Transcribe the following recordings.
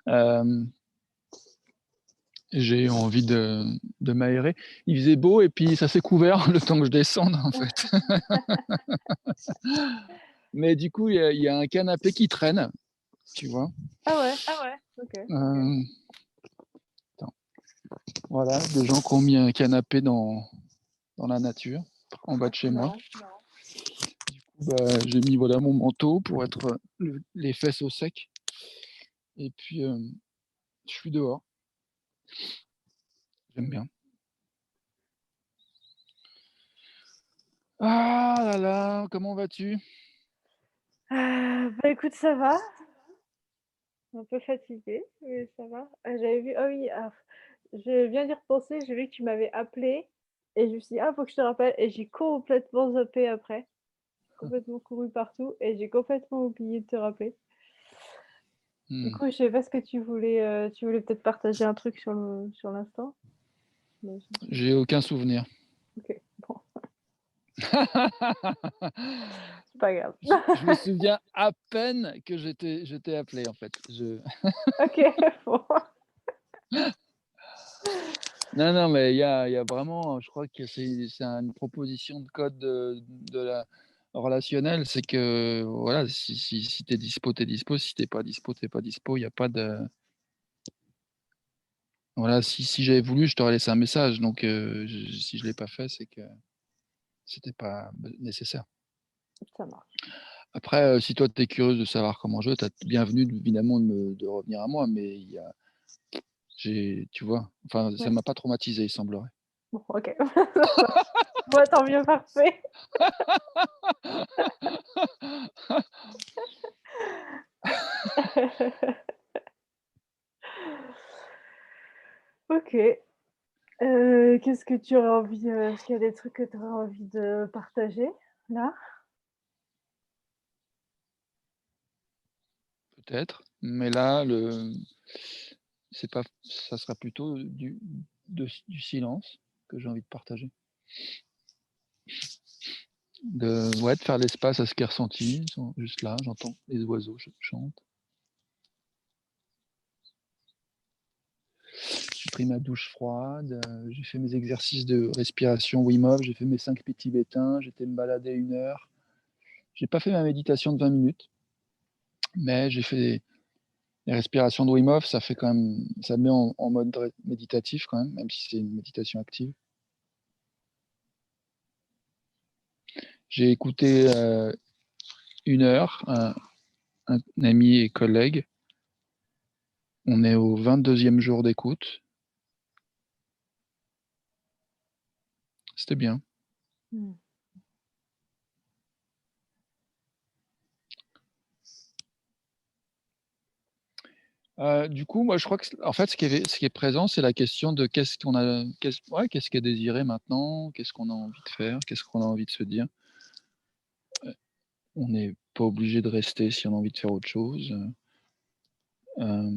Euh, j'ai envie de m'aérer. Il faisait beau et puis ça s'est couvert le temps que je descende en fait. Mais du coup, il y a un canapé qui traîne, tu vois. Ah ouais, ok. Euh, attends. Voilà, des gens qui ont mis un canapé dans la nature, en bas de chez moi. Marrant. Bah, j'ai mis voilà, mon manteau pour être les fesses au sec. Et puis, je suis dehors. J'aime bien. Ah là là, comment vas-tu? Bah écoute, ça va. Un peu fatiguée, mais ça va. J'avais vu, ah oui, je viens d'y repenser, j'ai vu que tu m'avais appelé et je me suis dit, ah, faut que je te rappelle. Et j'ai complètement zappé après, complètement couru partout et j'ai complètement oublié de te rappeler. Du Hmm. coup, je sais pas ce que tu voulais peut-être partager un truc sur l'instant. Mais J'ai aucun souvenir. ok, bon, c'est pas grave. Je me souviens à peine que je t'ai appelé en fait. Ok, bon. Non, non, mais il y a vraiment, je crois que c'est une proposition de code de la relationnelle, c'est que voilà, si t'es dispo, t'es dispo, si t'es pas dispo, t'es pas dispo, il n'y a pas de. Voilà, si j'avais voulu, je t'aurais laissé un message, donc si je l'ai pas fait, c'est que c'était pas nécessaire. Ça marche. Après, si toi tu es curieuse de savoir comment je vais, tu bienvenue évidemment de revenir à moi, mais tu vois, enfin, ça Ouais. m'a pas traumatisé, il semblerait. Bon, ok. Bon, tant mieux, parfait. Ok. Qu'est-ce que tu aurais envie, est-ce qu'il y a des trucs que tu aurais envie de partager là? Peut-être, mais là, c'est pas, ça sera plutôt du silence que j'ai envie de partager. Ouais, de faire l'espace à ce qui est ressenti. Ils sont juste là, j'entends les oiseaux chantent. J'ai pris ma douche froide, j'ai fait mes exercices de respiration Wim Hof, j'ai fait mes 5 petits tibétains, j'étais me balader 1 heure. J'ai pas fait ma méditation de 20 minutes, mais j'ai fait les respirations de Wim Hof, ça fait quand même, ça me met en mode méditatif quand même si c'est une méditation active. J'ai écouté 1 heure un ami et collègue. On est au 22e jour d'écoute. C'était bien. Mmh. Du coup, moi, je crois que, en fait, ce qui est présent, c'est la question de ouais, qu'est-ce qui est désiré maintenant, qu'est-ce qu'on a envie de faire, qu'est-ce qu'on a envie de se dire. On n'est pas obligé de rester si on a envie de faire autre chose. Euh,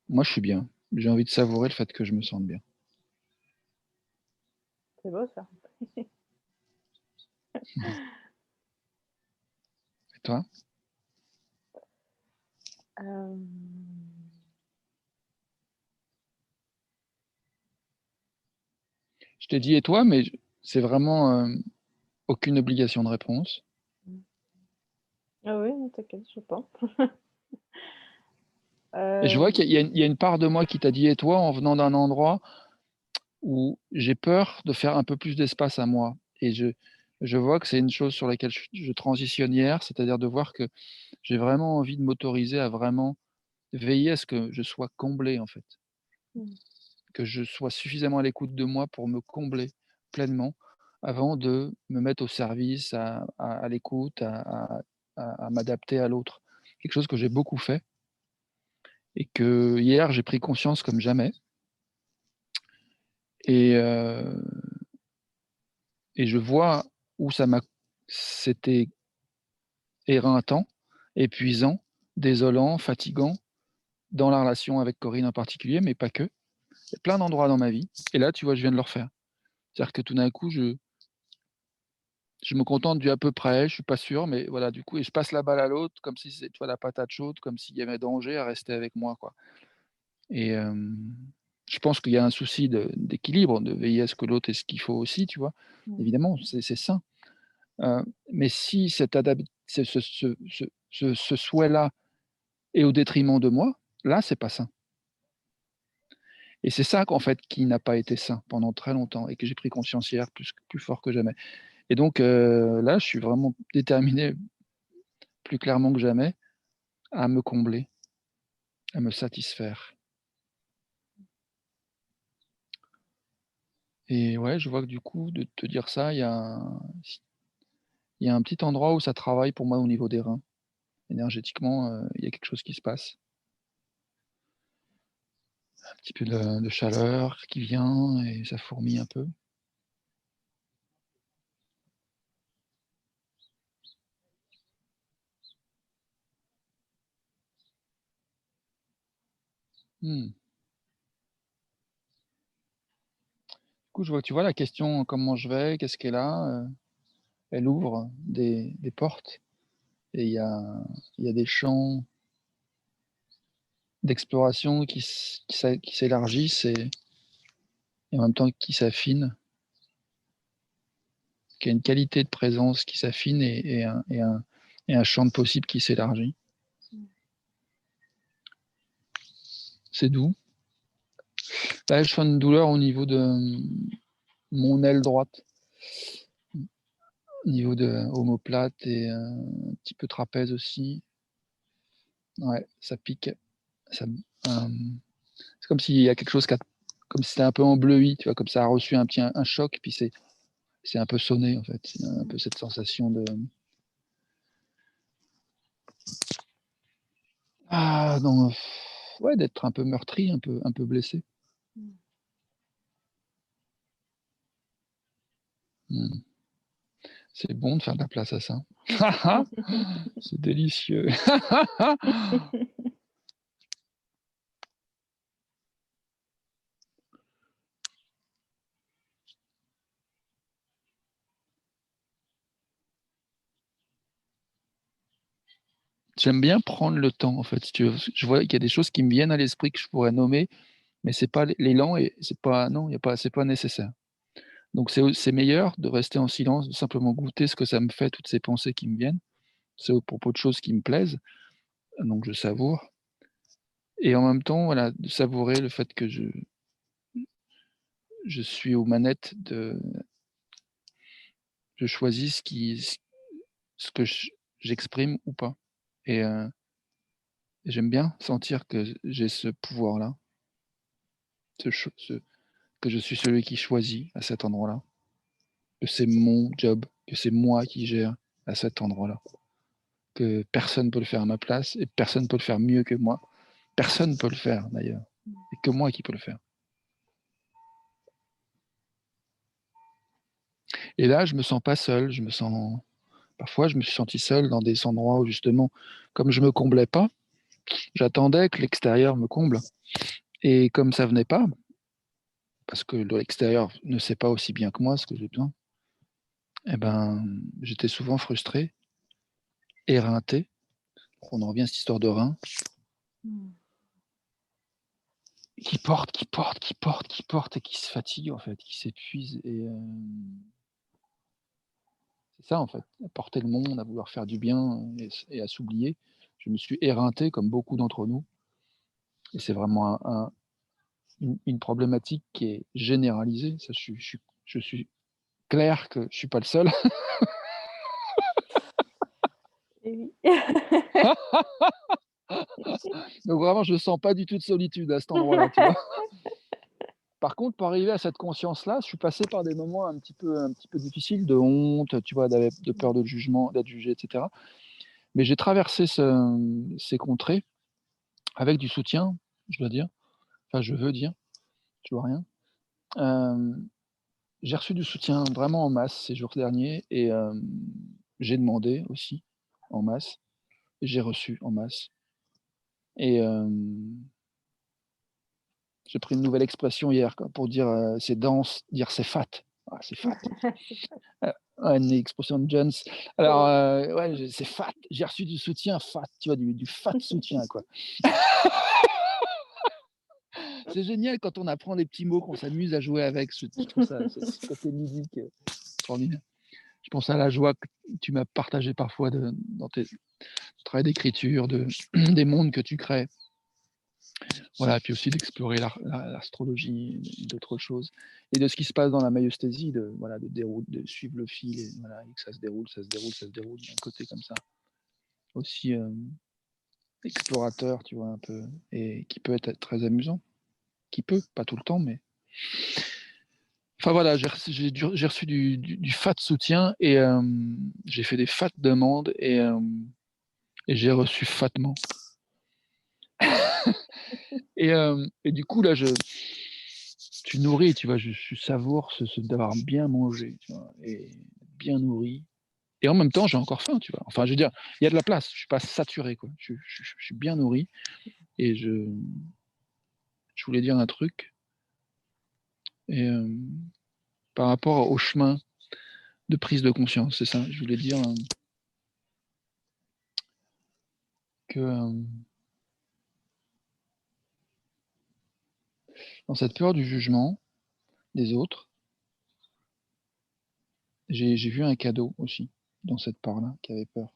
Moi, je suis bien. J'ai envie de savourer le fait que je me sente bien. C'est beau ça. Et toi? Hem, Je t'ai dit et toi, mais c'est vraiment aucune obligation de réponse. mmh. Ah oui, non, t'inquiète, je pense. Et je vois Hem, il y a une part de moi qui t'a dit et toi en venant d'un endroit où j'ai peur de faire un peu plus d'espace à moi. Et je vois que c'est une chose sur laquelle je transitionne hier, c'est-à-dire de voir que j'ai vraiment envie de m'autoriser à vraiment veiller à ce que je sois comblé, en fait. mmh, Que je sois suffisamment à l'écoute de moi pour me combler pleinement avant de me mettre au service, à l'écoute, à m'adapter à l'autre. Quelque chose que j'ai beaucoup fait et que hier j'ai pris conscience comme jamais. Et, et je vois où c'était éreintant, épuisant, désolant, fatigant, dans la relation avec Corinne en particulier, mais pas que. Il y a plein d'endroits dans ma vie. Et là, tu vois, je viens de le refaire. C'est-à-dire que tout d'un coup, Je me contente du à peu près, je suis pas sûr, mais voilà, du coup et je passe la balle à l'autre comme si c'est, tu vois, la patate chaude, comme s'il y avait danger à rester avec moi, quoi et je pense qu'il y a un souci d'équilibre, de veiller à ce que l'autre ait ce qu'il faut aussi, tu vois? Mmh. Évidemment, c'est sain, mais si cette adab ce souhait-là est au détriment de moi, là, c'est pas sain et c'est ça qu'en fait, qui n'a pas été sain pendant très longtemps et que j'ai pris conscience hier plus fort que jamais et donc là, je suis vraiment déterminé, plus clairement que jamais, à me combler, à me satisfaire et ouais, je vois que du coup, de te dire ça, il y a un petit endroit où ça travaille pour moi au niveau des reins. Énergétiquement, il y a quelque chose qui se passe. Un petit peu de chaleur qui vient et ça fourmille un peu. Mmh. Du coup, je vois tu vois la question: «Comment je vais? Qu'est-ce qu'elle a?» Elle ouvre des portes et il y a des champs d'exploration qui s'élargissent et en même temps qui s'affinent, qu'il y a une qualité de présence qui s'affine et un champ de possibles qui s'élargit. Mmh. C'est doux. Là, je sens une douleur au niveau de, mon aile droite, au niveau de omoplate et un petit peu trapèze aussi. Ouais, ça pique. Ça c'est comme s'il y a quelque chose qui a comme si c'était un peu embleui, tu vois? Comme ça a reçu un choc, puis c'est un peu sonné, en fait. C'est un peu cette sensation de non, ouais, d'être un peu meurtri, un peu blessé. Mmh. Mmh. C'est bon de faire de la place à ça. C'est délicieux. J'aime bien prendre le temps, en fait, si tu veux. Je vois qu'il y a des choses qui me viennent à l'esprit que je pourrais nommer, mais c'est pas l'élan et c'est pas non, il y a pas c'est pas nécessaire. Donc c'est meilleur de rester en silence, de simplement goûter ce que ça me fait, toutes ces pensées qui me viennent. C'est au propos de choses qui me plaisent, donc je savoure et en même temps, voilà, de savourer le fait que je suis aux manettes je choisis ce que j'exprime ou pas et j'aime bien sentir que j'ai ce pouvoir-là, que je suis celui qui choisit à cet endroit-là, que c'est mon job, que c'est moi qui gère à cet endroit-là, que personne peut le faire à ma place et personne peut le faire mieux que moi. Personne peut le faire d'ailleurs, Mmh. il y a que moi qui peux le faire et là, je me sens pas seul, parfois je me suis senti seul dans des endroits où justement, comme je me comblais pas, j'attendais que l'extérieur me comble et comme ça venait pas, parce que l'extérieur ne sait pas aussi bien que moi ce que j'ai besoin et ben, j'étais souvent frustré, éreinté. On en revient à cette histoire de rein Mmh. qui porte et qui se fatigue en fait, qui s'épuise et c'est ça en fait, à porter le monde, à vouloir faire du bien et à s'oublier. Je me suis éreinté comme beaucoup d'entre nous et c'est vraiment une problématique qui est généralisée. Ça je suis clair que je suis pas le seul. Et oui. Donc vraiment je sens pas du tout de solitude à cet endroit-là, tu vois? Par contre, pour arriver à cette conscience-là, je suis passé par des moments un petit peu difficiles de honte, tu vois? De Mmh. peur de jugement, d'être jugé et cetera. Mais j'ai traversé ces contrées avec du soutien, je dois dire, enfin je veux dire, je vois rien. Hem, j'ai reçu du soutien vraiment en masse ces jours derniers et j'ai demandé aussi en masse et j'ai reçu en masse et j'ai pris une nouvelle expression hier quoi pour dire, c'est dense, dire c'est fat. Ah c'est fat. C'est pas Heu, Une explosion de Jones. Alors, Ouais. ouais, c'est fat. J'ai reçu du soutien fat, tu vois, du fat soutien, quoi. C'est génial quand on apprend des petits mots, qu'on s'amuse à jouer avec. Je trouve ça, ce côté ludique extraordinaire. Je pense à la joie que tu m'as partagée parfois dans tes travail d'écriture, des mondes que tu crées. Voilà, puis aussi d'explorer l'astrologie et d'autres choses. Et de ce qui se passe dans la maïeusthésie, voilà, de suivre le fil, et, voilà, et que ça se déroule, ça se déroule, ça se déroule. Il y a un côté comme ça. Aussi explorateur, tu vois, un peu, et qui peut être très amusant. Qui peut, pas tout le temps, mais. Enfin voilà, j'ai reçu du fat soutien et j'ai fait des fat demandes et j'ai reçu fatement. Et du coup, là, tu nourris, tu vois, je savoure d'avoir bien mangé, tu vois, et bien nourri. Et en même temps, j'ai encore faim, tu vois. Enfin, je veux dire, il y a de la place, je suis pas saturé, quoi. Je suis bien nourri et je voulais dire un truc. Et par rapport au chemin de prise de conscience, c'est ça. Je voulais dire que dans cette peur du jugement des autres, j'ai vu un cadeau aussi dans cette part-là qui avait peur.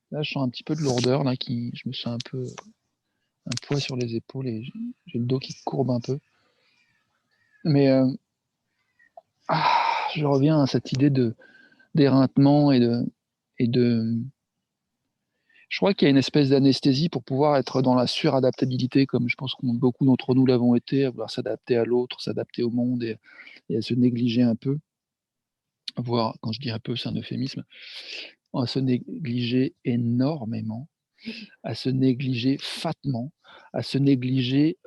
Là, je sens un petit peu de lourdeur, là, je me sens un peu un poids sur les épaules et j'ai le dos qui courbe un peu. Mais je reviens à cette idée d'éreintement et de. Je crois qu'il y a une espèce d'anesthésie pour pouvoir être dans la suradaptabilité, comme je pense que beaucoup d'entre nous l'avons été, à vouloir s'adapter à l'autre, s'adapter au monde et à se négliger un peu. Voire, quand je dis un peu, c'est un euphémisme, à se négliger énormément, à se négliger fatement, à se négliger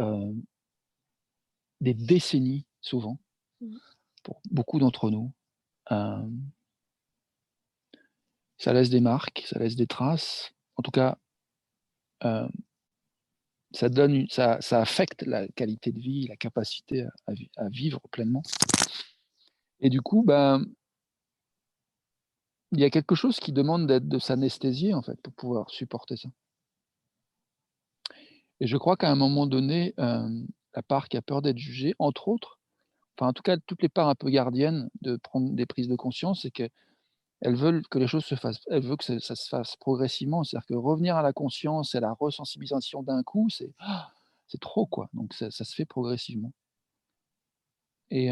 des décennies souvent, pour beaucoup d'entre nous. Euh, Ça laisse des marques, ça laisse des traces. En tout cas, euh, ça affecte la qualité de vie, la capacité à vivre pleinement. Et du coup, ben, il y a quelque chose qui demande de s'anesthésier, en fait, pour pouvoir supporter ça. Et je crois qu'à un moment donné, la part qui a peur d'être jugée, entre autres, enfin, en tout cas, toutes les parts un peu gardiennes de prendre des prises de conscience, c'est qu'elles veulent que les choses se fassent, elles veulent que ça se fasse progressivement. C'est-à-dire que revenir à la conscience et à la resensibilisation d'un coup, c'est trop, quoi. Donc ça se fait progressivement. Et,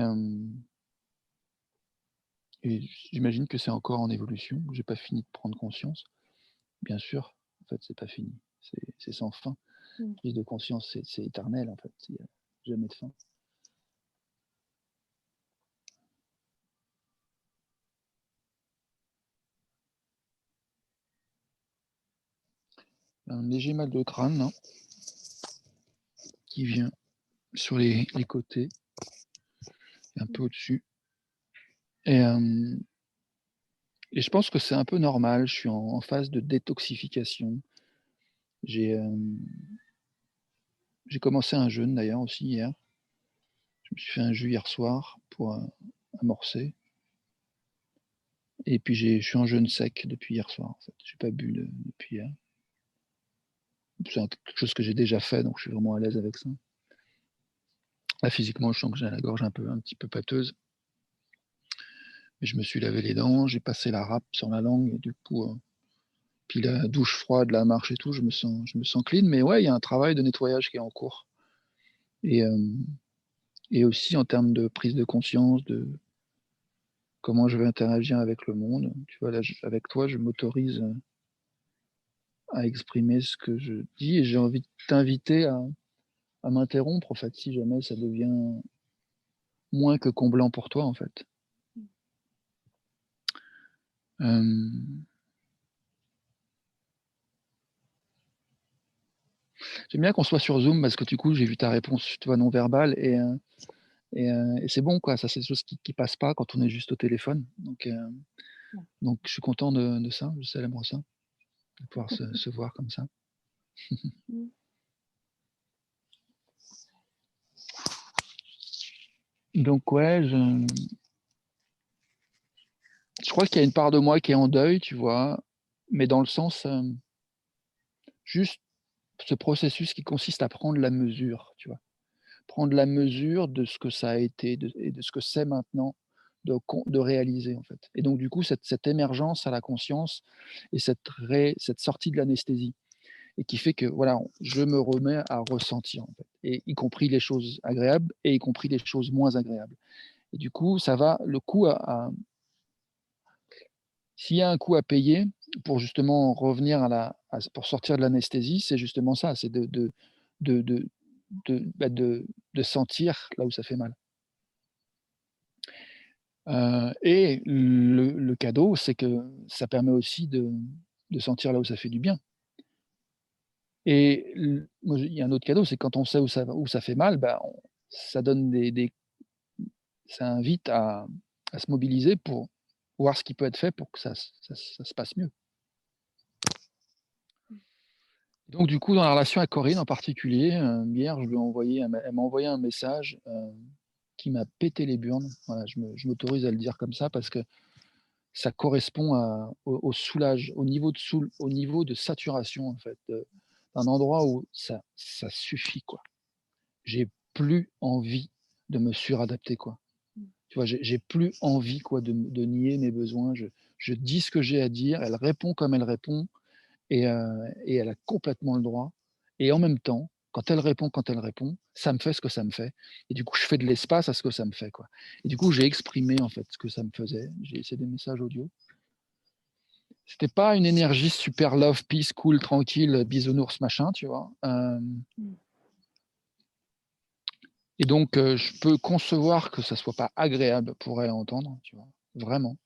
et j'imagine que c'est encore en évolution. J'ai pas fini de prendre conscience. Bien sûr, en fait, c'est pas fini. C'est sans fin. Prise de conscience, c'est éternel, en fait. Il n'y a jamais de fin. Un léger mal de crâne, là, qui vient sur les côtés, un peu au-dessus. Et, et je pense que c'est un peu normal. Je suis en phase de détoxification. J'ai commencé un jeûne d'ailleurs aussi hier. Je me suis fait un jus hier soir pour amorcer. Et puis je suis en jeûne sec depuis hier soir. En fait. Je n'ai pas bu depuis hier. C'est quelque chose que j'ai déjà fait, donc je suis vraiment à l'aise avec ça. Là, physiquement, je sens que j'ai la gorge un petit peu pâteuse. Mais je me suis lavé les dents, j'ai passé la râpe sur la langue, et du coup, puis la douche froide, la marche et tout, je me sens clean. Mais ouais, il y a un travail de nettoyage qui est en cours. Et, et aussi en termes de prise de conscience, de comment je vais interagir avec le monde. Tu vois, là, avec toi, je m'autorise à exprimer ce que je dis et j'ai envie de t'inviter à m'interrompre, en fait, si jamais ça devient moins que comblant pour toi, en fait. Euh, J'aime bien qu'on soit sur Zoom parce que du coup, j'ai vu ta réponse, tu vois, non verbale et c'est bon, quoi. Ça, c'est des choses qui passent pas quand on est juste au téléphone. Donc je suis content de ça, je célèbre ça, de pouvoir se voir comme ça. Donc ouais, je crois qu'il y a une part de moi qui est en deuil, tu vois, mais dans le sens, juste ce processus qui consiste à prendre la mesure, tu vois? Prendre la mesure de ce que ça a été et de ce que c'est maintenant de réaliser, en fait. Et donc du coup, cette émergence à la conscience et cette sortie de l'anesthésie et qui fait que, voilà, je me remets à ressentir, en fait, et y compris les choses agréables et y compris les choses moins agréables. Et du coup, ça va le coût à s'il y a un coût à payer pour justement revenir pour sortir de l'anesthésie, c'est justement ça, c'est de de de sentir là où ça fait mal. Et le cadeau, c'est que ça permet aussi de sentir là où ça fait du bien. Et moi, il y a un autre cadeau, c'est quand on sait où ça fait mal, bah, ça donne ça invite à se mobiliser pour voir ce qui peut être fait pour que ça se passe mieux. Donc du coup, dans la relation avec Corinne en particulier, hier, elle m'a envoyé un message, qui m'a pété les burnes. Voilà, je m'autorise à le dire comme ça parce que ça correspond au niveau de saturation, en fait, d'un endroit où ça suffit, quoi. J'ai plus envie de me suradapter, quoi. Tu vois? J'ai plus envie, quoi, de nier mes besoins. Je dis ce que j'ai à dire, elle répond comme elle répond et elle a complètement le droit et en même temps, quand elle répond, ça me fait ce que ça me fait et du coup, je fais de l'espace à ce que ça me fait, quoi. Et du coup, j'ai exprimé, en fait, ce que ça me faisait. C'est des messages audio. C'était pas une énergie super love, peace, cool, tranquille, bisounours, machin, tu vois? Mmh. Et donc, je peux concevoir que ça soit pas agréable pour elle à entendre, tu vois? Vraiment.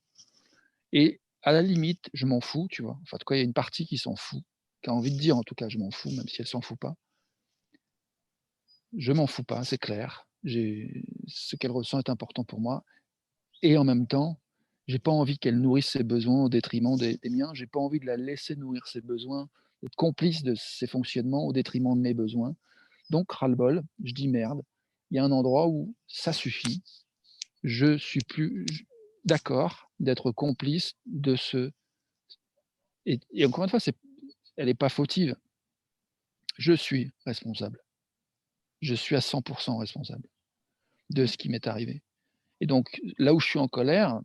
Et à la limite, je m'en fous, tu vois? Enfin, en tout cas, il y a une partie qui s'en fout, qui a envie de dire, en tout cas: «Je m'en fous», même si elle s'en fout pas. Je m'en fous pas, c'est clair. Ce qu'elle ressent est important pour moi et en même temps, j'ai pas envie qu'elle nourrisse ses besoins au détriment des miens. J'ai pas envie de la laisser nourrir ses besoins, d'être complice de ses fonctionnements au détriment de mes besoins. Donc ras-le-bol, je dis: «Merde, il y a un endroit où ça suffit. Je suis plus j d'accord d'être complice de ce» et encore une fois, elle est pas fautive. Je suis responsable. Je suis à 100 responsable de Mmh. ce qui m'est arrivé et donc là où je suis en colère,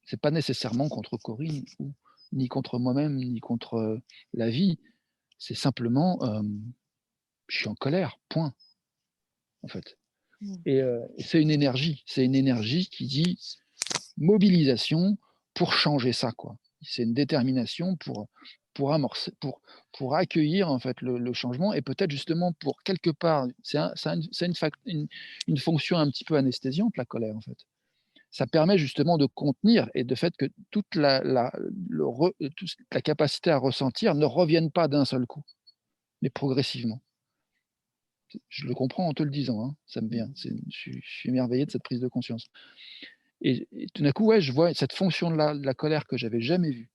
c'est pas nécessairement contre Corinne ou ni contre moi-même, ni contre, la vie. C'est simplement, je suis en colère, point, en fait Mmh. et c'est une énergie qui dit: «Mobilisation pour changer ça», quoi. C'est une détermination pour amorcer pour accueillir, en fait, le changement et peut-être justement pour quelque part c'est une une fonction un petit peu anesthésiante, la colère, en fait. Ça permet justement de contenir et de fait que toute la capacité à ressentir ne revienne pas d'un seul coup, mais progressivement. Je le comprends en te le disant, hein, ça me Mmh. vient, je suis émerveillé de cette prise de conscience et tout d'un coup, ouais, je vois cette fonction de la colère que j'avais jamais vue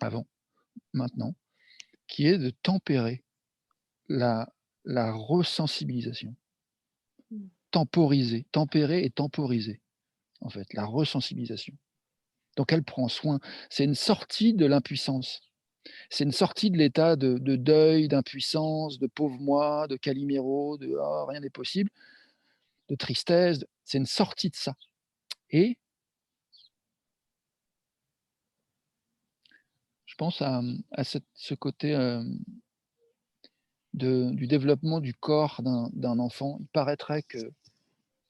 avant, maintenant, qui est de tempérer la resensibilisation. Mmh. Temporiser, tempérer et temporiser, en fait, la resensibilisation. Donc elle prend soin. C'est une sortie de l'impuissance. C'est une sortie de l'état de deuil, d'impuissance, de pauvre moi, de Calimero, de «Oh, rien n'est possible», de tristesse, c'est une sortie de ça et je pense à ce côté, du développement du corps d'un enfant. Il paraîtrait que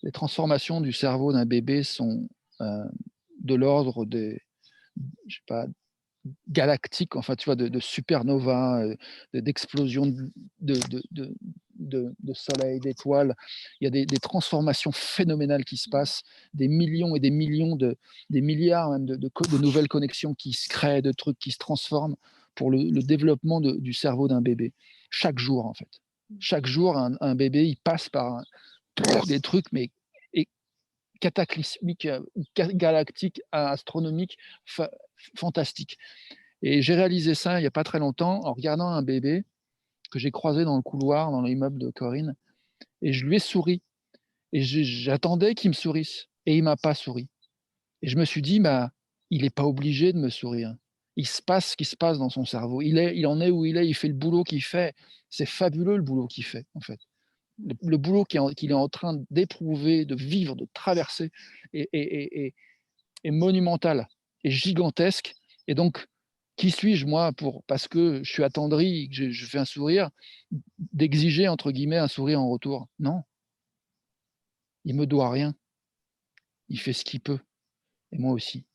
les transformations du cerveau d'un bébé sont, heu, de l'ordre des je sais pas, galactiques, enfin, tu vois, de supernova, d'explosions de soleil, d'étoiles. Il y a des transformations phénoménales qui se passent, des millions et des millions des milliards même de nouvelles connexions qui se créent, de trucs qui se transforment pour le développement du cerveau d'un bébé. Chaque jour, en fait. Mmh. Chaque jour, un bébé, il passe par des trucs, mais et cataclysmiques, galactiques, astronomiques, fantastiques. Et j'ai réalisé ça il y a pas très longtemps en regardant un bébé que j'ai croisé dans le couloir, dans l'immeuble de Corinne et je lui ai souri et j'attendais qu'il me sourisse et il m'a pas souri et je me suis dit: «Bah, il est pas obligé de me sourire. Il se passe ce qui se passe dans son cerveau. Il en est où il est, il fait le boulot qu'il fait. C'est fabuleux le boulot qu'il fait, en fait. Le boulot qu'il est en train d'éprouver, de vivre, de traverser est monumental, est gigantesque et donc qui suis-je moi pour parce que je suis attendri, que je fais un sourire, d'exiger entre guillemets «un sourire en retour»? Non, il me doit rien. Il fait ce qu'il peut et moi aussi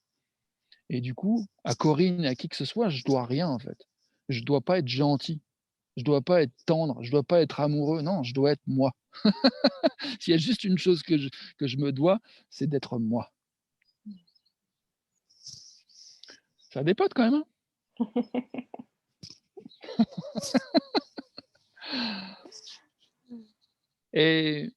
et du coup, à Corinne et à qui que ce soit, je dois rien en fait. Je dois pas être gentil, je dois pas être tendre, je dois pas être amoureux, non, je dois être moi. S'il y a juste une chose que je me dois, c'est d'être moi. Ça dépote quand même, hein? Et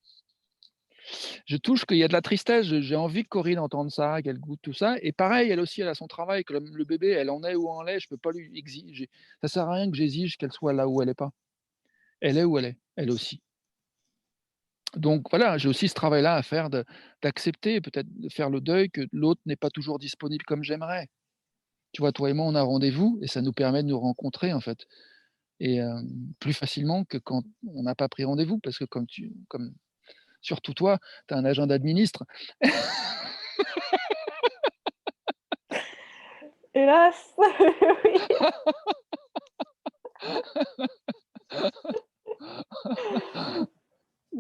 je touche qu'il y a de la tristesse, j'ai envie que Corinne entende ça, qu'elle goûte tout ça et pareil, elle aussi, elle a son travail, que le bébé, elle en est où en est, je peux pas lui exiger ça sert à rien que j'exige qu'elle soit là où elle est pas. Elle est où elle est, elle aussi. Donc voilà, j'ai aussi ce travail-là à faire d'accepter, peut-être de faire le deuil que l'autre n'est pas toujours disponible comme j'aimerais. Tu vois, toi et moi, on a rendez-vous et ça nous permet de nous rencontrer, en fait et plus facilement que quand on n'a pas pris rendez-vous parce que comme surtout toi, tu as un agenda de ministre. Hélas, oui,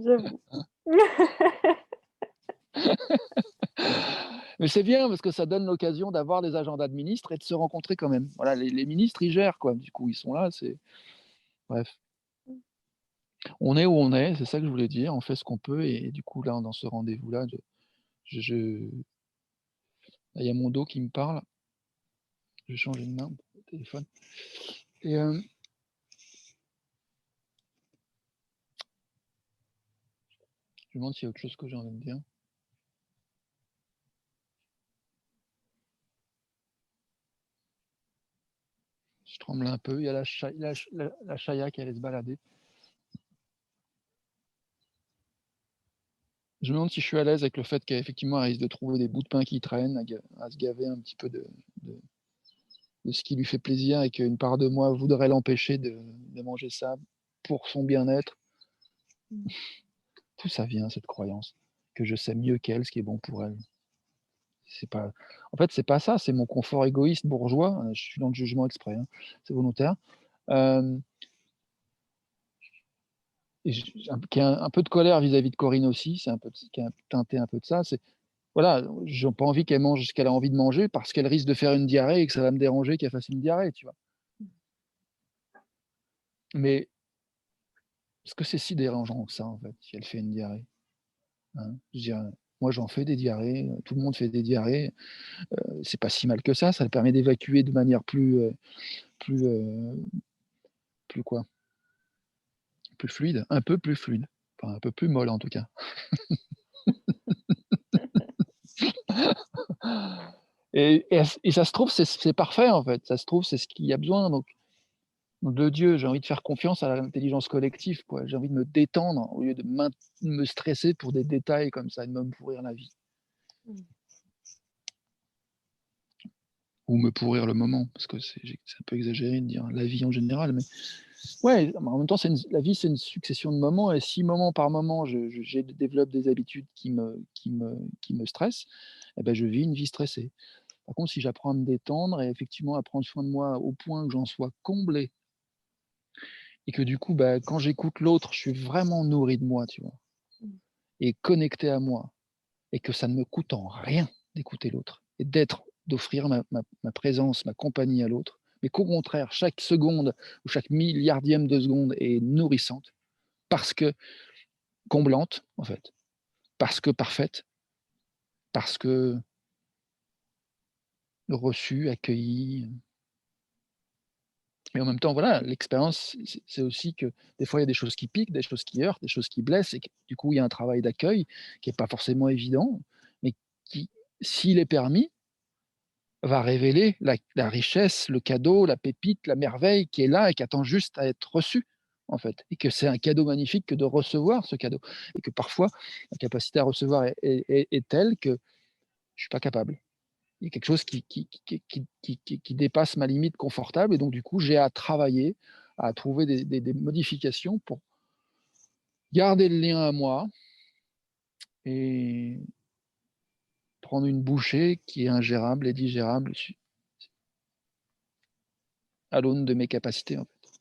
j'avoue. Mais c'est bien parce que ça donne l'occasion d'avoir des agendas de ministres et de se rencontrer quand même. Voilà, les ministres, ils gèrent quoi. Du coup, ils sont là, c'est bref. On est où on est, c'est ça que je voulais dire. On fait ce qu'on peut et du coup là, dans ce rendez-vous-là, je là, il y a mon dos qui me parle. Je vais changer de main pour le téléphone et je me demande s'il y a autre chose que j'ai envie de dire. Je tremble un peu. Il y a la Chaya qui allait se balader. Je me demande si je suis à l'aise avec le fait qu'effectivement, elle risque de trouver des bouts de pain qui traînent, à se gaver un petit peu de de ce qui lui fait plaisir et qu'une part de moi voudrait l'empêcher de manger ça pour son bien-être. Mmh. D'où ça vient cette croyance? Que je sais mieux qu'elle ce qui est bon pour elle. C'est pas en fait, c'est pas ça, c'est mon confort égoïste bourgeois, je suis dans le jugement exprès, hein, c'est volontaire. Hem et j'ai un peu de colère vis-à-vis de Corinne aussi, c'est un peu qui a teinté un peu de ça, c'est voilà, j'ai pas envie qu'elle mange ce qu'elle a envie de manger parce qu'elle risque de faire une diarrhée et que ça va me déranger qu'elle fasse une diarrhée, tu vois? Mais est-ce que c'est si dérangeant que ça, en fait, si elle fait une diarrhée? Hein? Je veux dire, moi j'en fais des diarrhées, tout le monde fait des diarrhées, c'est pas si mal que ça permet d'évacuer de manière plus, plus quoi? Plus fluide, un peu plus fluide, enfin un peu plus molle en tout cas. Et ça se trouve, c'est parfait en fait, ça se trouve, c'est ce qu'il y a besoin donc de Dieu, j'ai envie de faire confiance à l'intelligence collective quoi. J'ai envie de me détendre au lieu de me stresser pour des détails comme ça, de me pourrir la vie Mmh. ou me pourrir le moment parce que c'est un peu exagéré de dire la vie en général, mais ouais, en même temps, la vie, c'est une succession de moments et si moment par moment, je développe des habitudes qui me stressent et ben je vis une vie stressée. Par contre, si j'apprends à me détendre et effectivement à prendre soin de moi au point que j'en sois comblé et que du coup, bah, quand j'écoute l'autre, je suis vraiment nourri de moi, tu vois? Mmh. Et connecté à moi et que ça ne me coûte en rien d'écouter l'autre et d'offrir ma présence, ma compagnie à l'autre, mais qu'au contraire, chaque seconde ou chaque milliardième de seconde est nourrissante parce que comblante, en fait, parce que parfaite, parce que reçue, accueillie, et en même temps, voilà, l'expérience, c'est aussi que des fois, il y a des choses qui piquent, des choses qui heurtent, des choses qui blessent et que du coup, il y a un travail d'accueil qui est pas forcément évident, mais qui, s'il est permis, va révéler la richesse, le cadeau, la pépite, la merveille qui est là et qui attend juste à être reçue, en fait, et que c'est un cadeau magnifique que de recevoir ce cadeau, et que parfois la capacité à recevoir est telle que je suis pas capable. Il y a quelque chose qui dépasse ma limite confortable, et donc du coup, j'ai à travailler, à trouver des modifications pour garder le lien à moi et prendre une bouchée qui est ingérable et digérable à l'aune de mes capacités, en fait.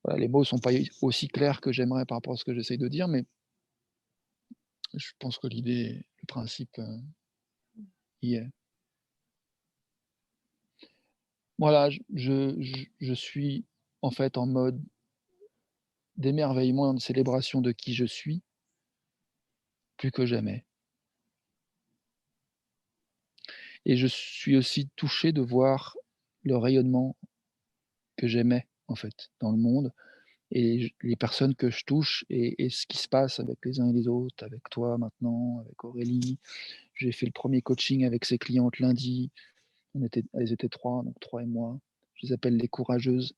Voilà, les mots sont pas aussi clairs que j'aimerais par rapport à ce que j'essaye de dire, mais je pense que l'idée, le principe, y est. Voilà, je suis en fait en mode d'émerveillement et de célébration de qui je suis, plus que jamais. Et je suis aussi touché de voir le rayonnement que j'émets, en fait, dans le monde, et les personnes que je touche, et ce qui se passe avec les uns et les autres, avec toi maintenant, avec Aurélie. J'ai fait le premier coaching avec ses clientes lundi. Elles étaient 3, donc 3 et moi. Je les appelle les courageuses.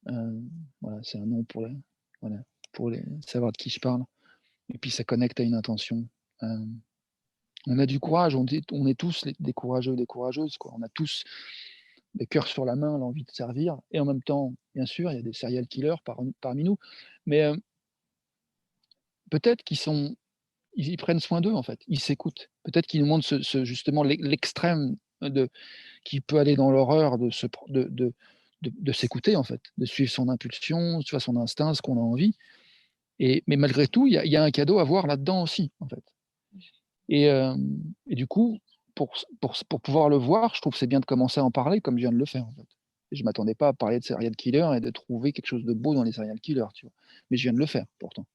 Voilà, c'est un nom voilà, pour savoir de qui je parle. Et puis ça connecte à une intention. On a du courage, on est tous des courageux, des courageuses, quoi. On a tous le cœur sur la main, l'envie de servir, et en même temps, bien sûr, il y a des serial killers parmi nous, mais peut-être ils prennent soin d'eux, en fait. Ils s'écoutent. Peut-être qu'ils nous montrent justement l'extrême de qui peut aller dans l'horreur de s'écouter, en fait, de suivre son impulsion, tu vois, son instinct, ce qu'on a envie. Mais malgré tout, il y a un cadeau à voir là-dedans aussi, en fait. Et du coup, pour pouvoir le voir, je trouve que c'est bien de commencer à en parler comme je viens de le faire, en fait. Et je m'attendais pas à parler de serial killer et de trouver quelque chose de beau dans les serial killers, tu vois? Mais je viens de le faire pourtant.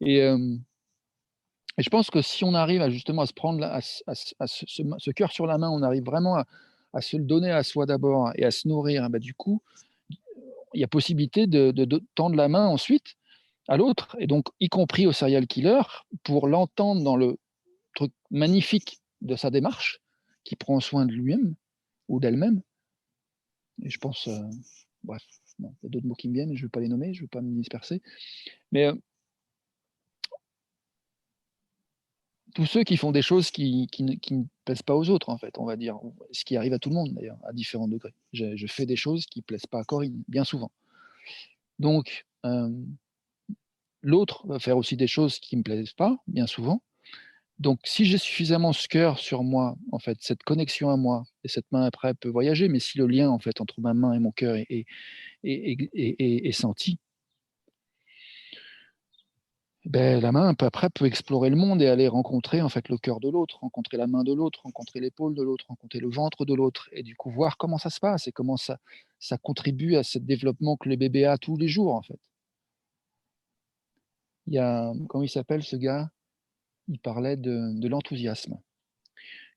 Et hem et je pense que si on arrive à justement à se prendre la à ce cœur sur la main, on arrive vraiment à se le donner à soi d'abord et à se nourrir, bah, du coup, il y a possibilité de tendre la main ensuite à l'autre, et donc y compris au serial killer, pour l'entendre dans le truc magnifique de sa démarche, qui prend soin de lui-même ou d'elle-même. Et je pense, bref, non, il y a d'autres mots qui me viennent, je ne vais pas les nommer, je ne veux pas me disperser. Mais tous ceux qui font des choses qui ne plaisent pas aux autres, en fait, on va dire, ce qui arrive à tout le monde d'ailleurs, à différents degrés. Je fais des choses qui ne plaisent pas à Corinne, bien souvent. Donc, l'autre va faire aussi des choses qui ne me plaisent pas, bien souvent. Donc, si j'ai suffisamment ce cœur sur moi, en fait, cette connexion à moi, et cette main après peut voyager, mais si le lien, en fait, entre ma main et mon cœur est senti, ben la main peut explorer le monde et aller rencontrer, en fait, le cœur de l'autre, rencontrer la main de l'autre, rencontrer l'épaule de l'autre, rencontrer le ventre de l'autre, et du coup voir comment ça se passe et comment ça contribue à ce développement que le bébé a tous les jours, en fait. Il y a, comment il s'appelle ce gars? Il parlait de l'enthousiasme,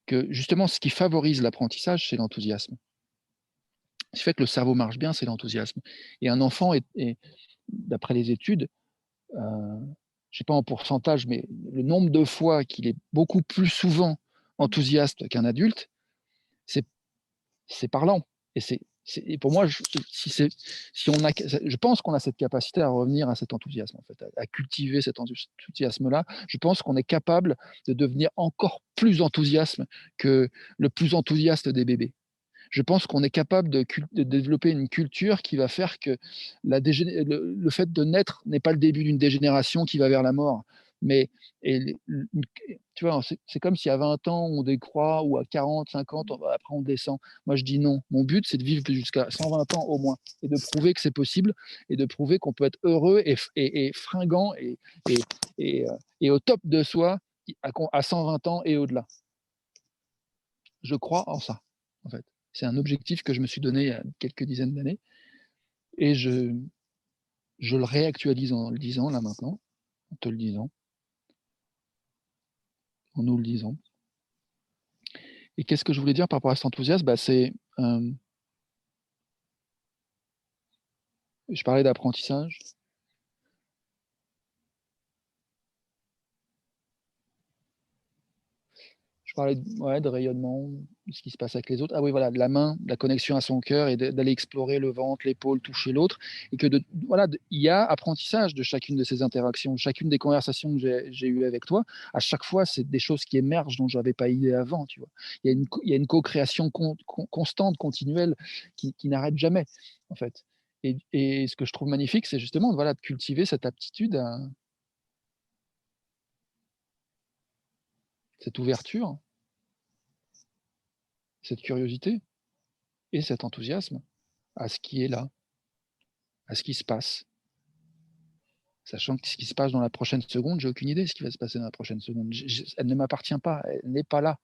que justement ce qui favorise l'apprentissage, c'est l'enthousiasme. Ce qui fait que le cerveau marche bien, c'est l'enthousiasme, et un enfant est d'après les études, heu, je sais pas en pourcentage, mais le nombre de fois qu'il est beaucoup plus souvent enthousiaste qu'un adulte, c'est c'est parlant, et et pour moi, si on a je pense qu'on a cette capacité à revenir à cet enthousiasme, en fait, à cultiver cet enthousiasme-là. Je pense qu'on est capable de devenir encore plus enthousiaste que le plus enthousiaste des bébés. Je pense qu'on est capable de développer une culture qui va faire que le fait de naître n'est pas le début d'une dégénération qui va vers la mort. Mais tu vois, c'est comme si à 20 ans, on décroît, ou à 40, 50, après on descend. Moi, je dis non. Mon but, c'est de vivre jusqu'à 120 ans au moins, et de prouver que c'est possible, et de prouver qu'on peut être heureux et fringant et, et au top de soi à 120 ans et au-delà. Je crois en ça, en fait. C'est un objectif que je me suis donné il y a quelques dizaines d'années, et je le réactualise en le disant là maintenant, en te le disant, en nous le disant. Et qu'est-ce que je voulais dire par rapport à cet enthousiasme? Bah, je parlais d'apprentissage. Je parlais de rayonnement, de ce qui se passe avec les autres. Ah oui, voilà, de la main, de la connexion à son cœur et d'aller explorer le ventre, l'épaule, toucher l'autre. Et que il y a apprentissage de chacune de ces interactions, chacune des conversations que j'ai eues avec toi. À chaque fois, c'est des choses qui émergent dont je n'avais pas idée avant. Tu vois. Il y a une co-création constante, continuelle, qui n'arrête jamais, en fait. Et ce que je trouve magnifique, c'est justement de cultiver cette aptitude, cette ouverture, cette curiosité et cet enthousiasme à ce qui est là, à ce qui se passe. Sachant que ce qui se passe dans la prochaine seconde, j'ai aucune idée de ce qui va se passer dans la prochaine seconde. Elle ne m'appartient pas, elle n'est pas là,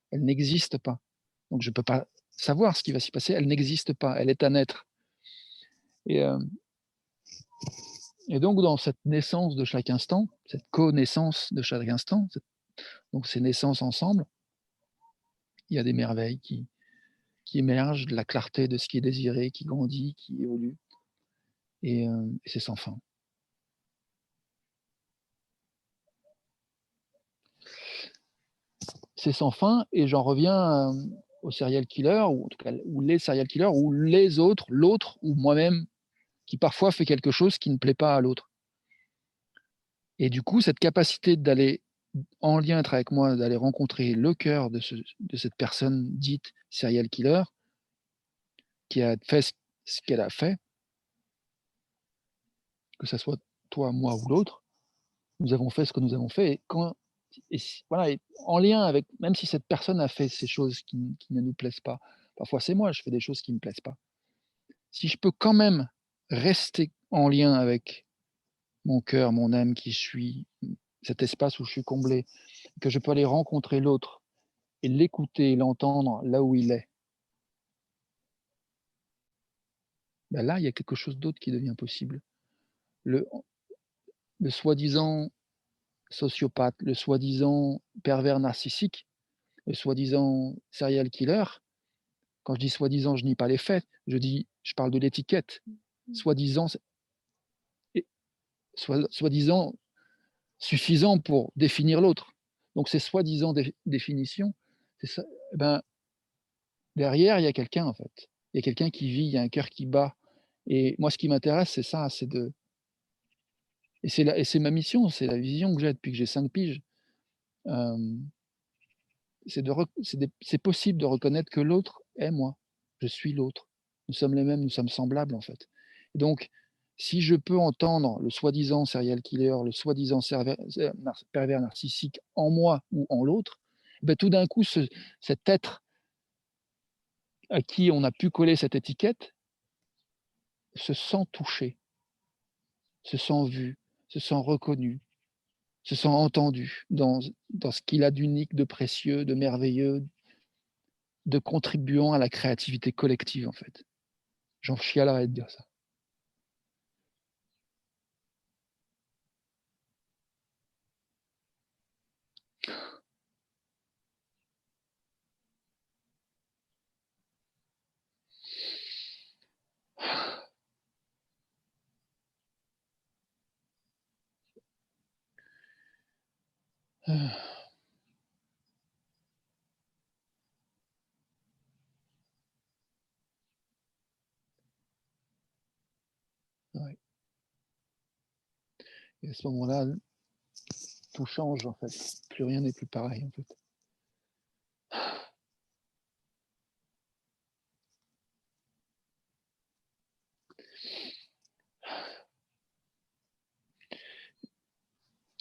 elle n'existe pas. Donc je ne peux pas savoir ce qui va s'y passer, elle n'existe pas, elle est à naître. Et, et donc dans cette naissance de chaque instant, cette connaissance de chaque instant, donc ces naissances ensemble, il y a des merveilles qui émergent, de la clarté de ce qui est désiré, qui grandit, qui évolue. Et c'est sans fin. C'est sans fin et j'en reviens aux serial killers, ou en tout cas ou les serial killers, ou les autres, l'autre ou moi-même, qui parfois fait quelque chose qui ne plaît pas à l'autre. Et du coup, cette capacité d'aller en lien être avec moi, d'aller rencontrer le cœur de cette personne dite serial killer, qui a fait ce qu'elle a fait, que ce soit toi, moi ou l'autre, nous avons fait ce que nous avons fait. Voilà, et en lien avec, même si cette personne a fait ces choses qui ne nous plaisent pas, parfois c'est moi, je fais des choses qui ne me plaisent pas. Si je peux quand même rester en lien avec mon cœur, mon âme, qui je suis, cet espace où je suis comblé, que je peux aller rencontrer l'autre et l'écouter et l'entendre là où il est, ben là, il y a quelque chose d'autre qui devient possible. Le, le soi-disant sociopathe, le soi-disant pervers narcissique, le soi-disant serial killer, quand je dis soi-disant, je nie pas les faits, je parle de l'étiquette. Soi-disant, soi-disant suffisant pour définir l'autre. Donc ces soi-disant définitions, c'est ça, ben, derrière, il y a quelqu'un en fait. Il y a quelqu'un qui vit, il y a un cœur qui bat. Et moi, ce qui m'intéresse, c'est ça, c'est de. Et c'est ma mission, c'est la vision que j'ai depuis que j'ai 5 piges. Euh, c'est possible de reconnaître que l'autre est moi. Je suis l'autre. Nous sommes les mêmes, nous sommes semblables en fait. Et donc, si je peux entendre le soi-disant serial killer, le soi-disant pervers narcissique en moi ou en l'autre, ben, tout d'un coup, cet être à qui on a pu coller cette étiquette se sent touché, se sent vu, se sent reconnu, se sent entendu dans ce qu'il a d'unique, de précieux, de merveilleux, de contribuant à la créativité collective, en fait. J'en chialerais de dire ça. Ouais. Et à ce moment-là, tout change, en fait. Plus rien n'est plus pareil, en fait.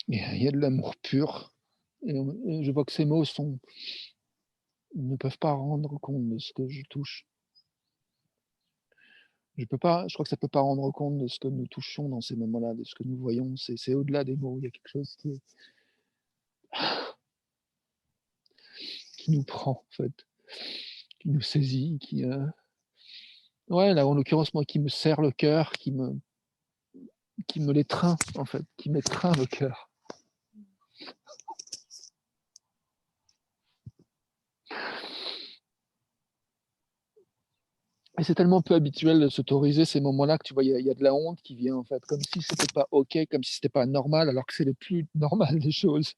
Il y a de l'amour pur. Et je vois que ces mots ne peuvent pas rendre compte de ce que je touche. Je crois que ça ne peut pas rendre compte de ce que nous touchons dans ces moments-là, de ce que nous voyons. C'est au-delà des mots. Il y a quelque chose qui nous prend, en fait, qui nous saisit, ouais, là, en l'occurrence, moi, qui me serre le cœur, qui me l'étreint, en fait, qui m'étreint le cœur. Et c'est tellement peu habituel de s'autoriser ces moments-là que tu vois, il y a de la honte qui vient, en fait, comme si c'était pas OK, comme si c'était pas normal, alors que c'est le plus normal des choses.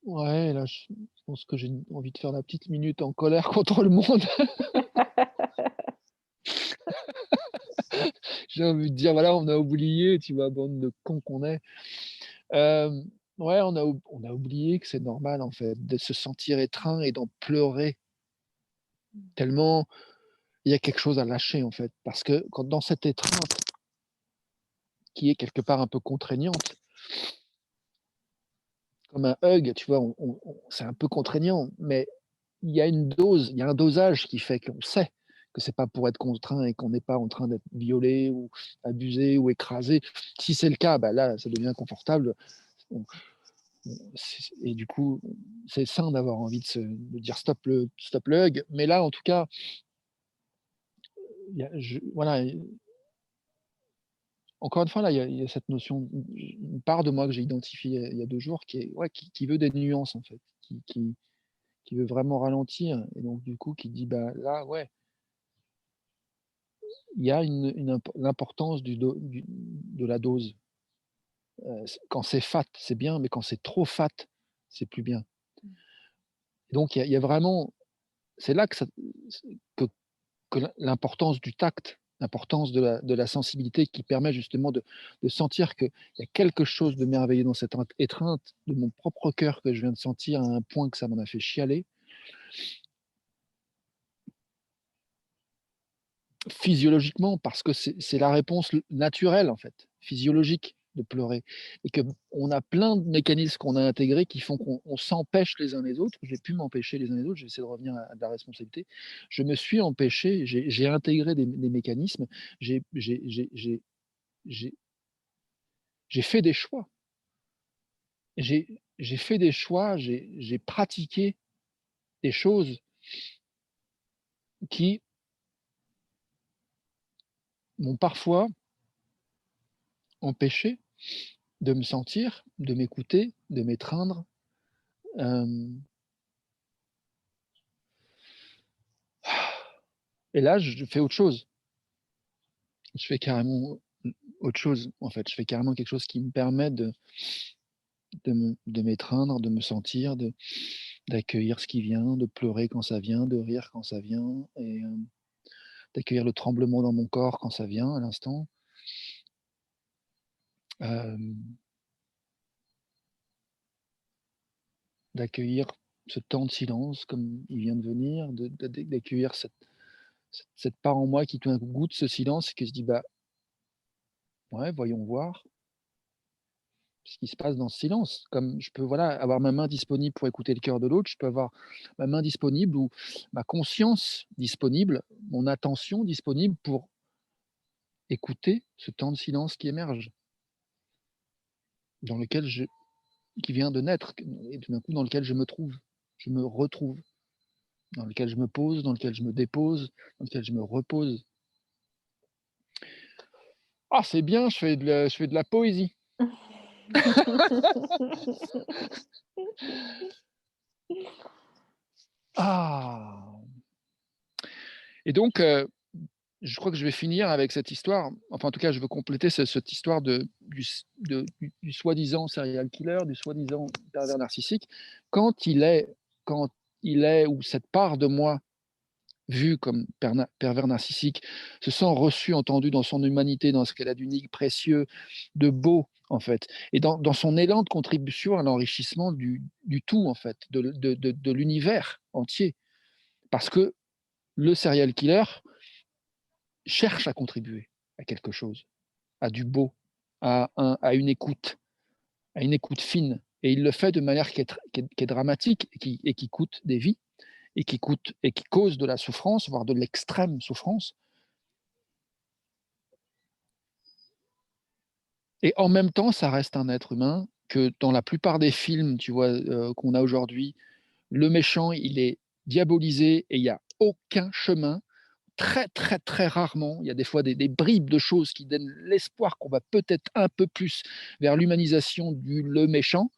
Ouais, là, je pense que j'ai envie de faire la petite minute en colère contre le monde. J'ai envie de dire: «Voilà, on a oublié, tu vois, bande de cons qu'on est». Hem, ouais, on a oublié que c'est normal, en fait, de se sentir étreint et d'en pleurer tellement il y a quelque chose à lâcher, en fait. Parce que quand dans cette étreinte qui est quelque part un peu contraignante, comme un hug, tu vois, on c'est un peu contraignant, mais il y a une dose, il y a un dosage qui fait qu'on sait que c'est pas pour être contraint et qu'on n'est pas en train d'être violé ou abusé ou écrasé. Si c'est le cas, bah, là, ça devient confortable. On et du coup, c'est sain d'avoir envie de dire: «Stop le hug», mais là, en tout cas, il y a voilà, encore une fois, là, il y a cette notion, une part de moi que j'ai identifiée il y a 2 jours qui est ouais, qui veut des nuances, en fait, qui veut vraiment ralentir et donc du coup, qui dit: «Bah, là, ouais, il y a l'importance de la dose». Quand c'est fat, c'est bien, mais quand c'est trop fat, c'est plus bien. Et donc il y a vraiment c'est là que ça que l'importance du tact, l'importance de la sensibilité qui permet justement de sentir qu'il y a quelque chose de merveilleux dans cette étreinte de mon propre cœur que je viens de sentir à un point que ça m'en a fait chialer. Physiologiquement, parce que c'est la réponse naturelle, en fait, physiologique de pleurer et qu'on a plein de mécanismes qu'on a intégrés qui font qu'on s'empêche les uns les autres. J'ai pu m'empêcher les uns les autres, j'essaie de revenir à de la responsabilité. Je me suis empêché, j'ai intégré des mécanismes, j'ai j'ai j'ai j'ai j'ai j'ai fait des choix. J'ai fait des choix, j'ai pratiqué des choses qui m'ont parfois empêché de me sentir, de m'écouter, de m'étreindre. Hem Et là, je fais autre chose. Je fais carrément autre chose, en fait. Je fais carrément quelque chose qui me permet de m'étreindre, de me sentir, d'accueillir ce qui vient, de pleurer quand ça vient, de rire quand ça vient et d'accueillir le tremblement dans mon corps quand ça vient à l'instant. Hem, D'accueillir ce temps de silence comme il vient de venir, d'accueillir cette part en moi qui tout d'un coup goûte ce silence et qui se dit: «Bah, ouais, voyons voir». Ce qui se passe dans ce silence. Comme je peux, voilà, avoir ma main disponible pour écouter le cœur de l'autre, je peux avoir ma main disponible ou ma conscience disponible, mon attention disponible pour écouter ce temps de silence qui émerge, dans lequel qui vient de naître et tout d'un coup dans lequel je me retrouve, dans lequel je me pose, dans lequel je me dépose, dans lequel je me repose. Ah, c'est bien, je fais de la poésie. Ah! Et donc, je crois que je vais finir avec cette histoire, enfin, en tout cas, je veux compléter cette histoire du soi-disant serial killer, du soi-disant pervers narcissique. Quand il est quand il est ou cette part de moi vue comme pervers narcissique se sent reçue, entendue dans son humanité, dans ce qu'elle a d'unique, précieux, de beau, en fait et dans son élan de contribution à l'enrichissement du tout, en fait, de l'univers entier. Parce que le serial killer cherche à contribuer à quelque chose, à du beau, à une écoute fine et il le fait de manière qui est dramatique et qui coûte des vies et qui cause de la souffrance, voire de l'extrême souffrance et en même temps, ça reste un être humain que dans la plupart des films, tu vois, qu'on a aujourd'hui, le méchant, il est diabolisé et il y a aucun chemin. Très, très, très rarement, il y a des fois des bribes de choses qui donnent l'espoir qu'on va peut-être un peu plus vers l'humanisation du le méchant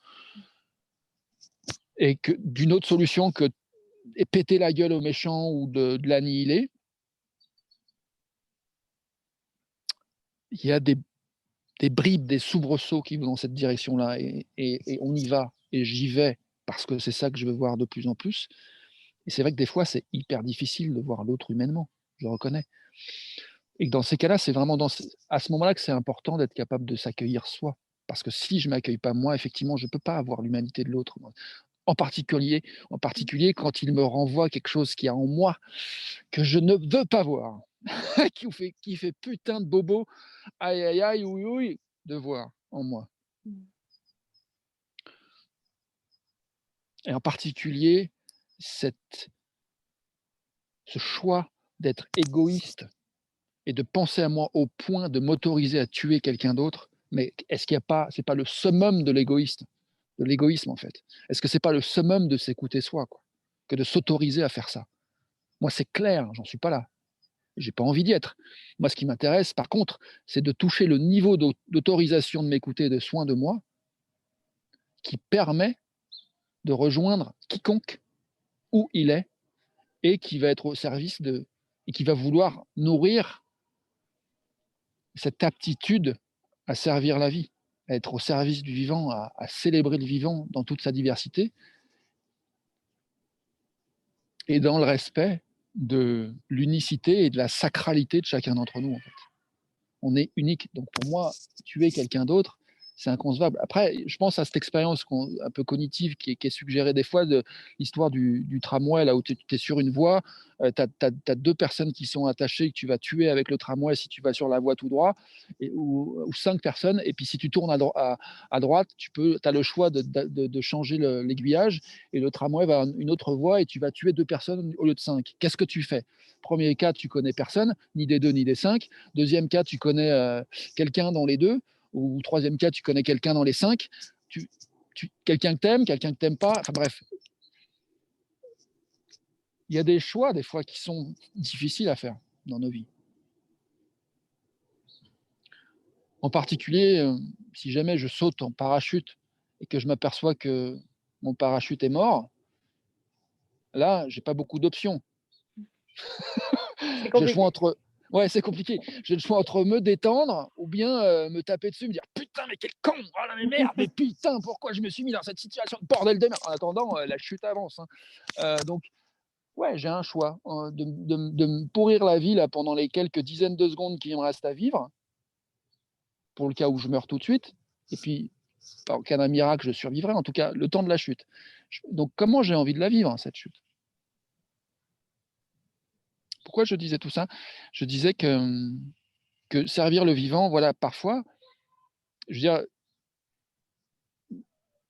et que d'une autre solution que et péter la gueule au méchant ou de l'annihiler. Il y a des bribes, des soubresauts qui vont dans cette direction-là et on y va et j'y vais parce que c'est ça que je veux voir de plus en plus. Et c'est vrai que des fois, c'est hyper difficile de voir l'autre humainement, je le reconnais. Et que dans ces cas-là, c'est vraiment à ce moment-là que c'est important d'être capable de s'accueillir soi. Parce que si je ne m'accueille pas moi, effectivement, je ne peux pas avoir l'humanité de l'autre. En particulier, quand il me renvoie quelque chose qui a en moi que je ne veux pas voir, qui fait putain de bobo, aïe aïe aïe, oui oui, de voir en moi. Mmh. Et en particulier, ce choix d'être égoïste et de penser à moi au point de m'autoriser à tuer quelqu'un d'autre, mais est-ce qu'il n'y a pas, c'est pas le summum de l'égoïsme en fait. Est-ce que c'est pas le summum de s'écouter soi, quoi, que de s'autoriser à faire ça? Moi, c'est clair, j'en suis pas là. J'ai pas envie d'y être. Moi, ce qui m'intéresse, par contre, c'est de toucher le niveau d'autorisation de m'écouter et de soin de moi qui permet de rejoindre quiconque où il est et qui va être au service et qui va vouloir nourrir cette aptitude à servir la vie, à être au service du vivant, à célébrer le vivant dans toute sa diversité et dans le respect de l'unicité et de la sacralité de chacun d'entre nous, en fait. On est unique. Donc pour moi, tuer quelqu'un d'autre, c'est inconcevable. Après, je pense à cette expérience un peu cognitive qui est suggérée des fois de l'histoire du tramway, là où tu es sur une voie, tu as deux personnes qui sont attachées que tu vas tuer avec le tramway si tu vas sur la voie tout droit, ou cinq personnes. Et puis si tu tournes à droite, tu as le choix de changer l'aiguillage et le tramway va à une autre voie et tu vas tuer deux personnes au lieu de cinq. Qu'est-ce que tu fais? Premier cas, tu connais personne, ni des deux ni des cinq. Deuxième cas, tu connais quelqu'un dans les deux. Ou troisième cas, tu connais quelqu'un dans les cinq. Quelqu'un que t'aimes pas. Enfin bref, il y a des choix des fois qui sont difficiles à faire dans nos vies. En particulier, si jamais je saute en parachute et que je m'aperçois que mon parachute est mort, là, j'ai pas beaucoup d'options. C'est J'ai le choix compliqué. entre. Ouais, c'est compliqué. J'ai le choix entre me détendre ou bien me taper dessus, me dire putain, mais quel con! Oh là, mais merde, mais putain, pourquoi je me suis mis dans cette situation de bordel de merde? En attendant, la chute avance. Hein. Donc, ouais, j'ai un choix de me pourrir la vie là, pendant les quelques dizaines de secondes qui me restent à vivre, pour le cas où je meurs tout de suite. Et puis, en cas d'un miracle, je survivrai, en tout cas, le temps de la chute. Donc, comment j'ai envie de la vivre, cette chute? Pourquoi je disais tout ça? Je disais que servir le vivant, voilà, parfois, je veux dire,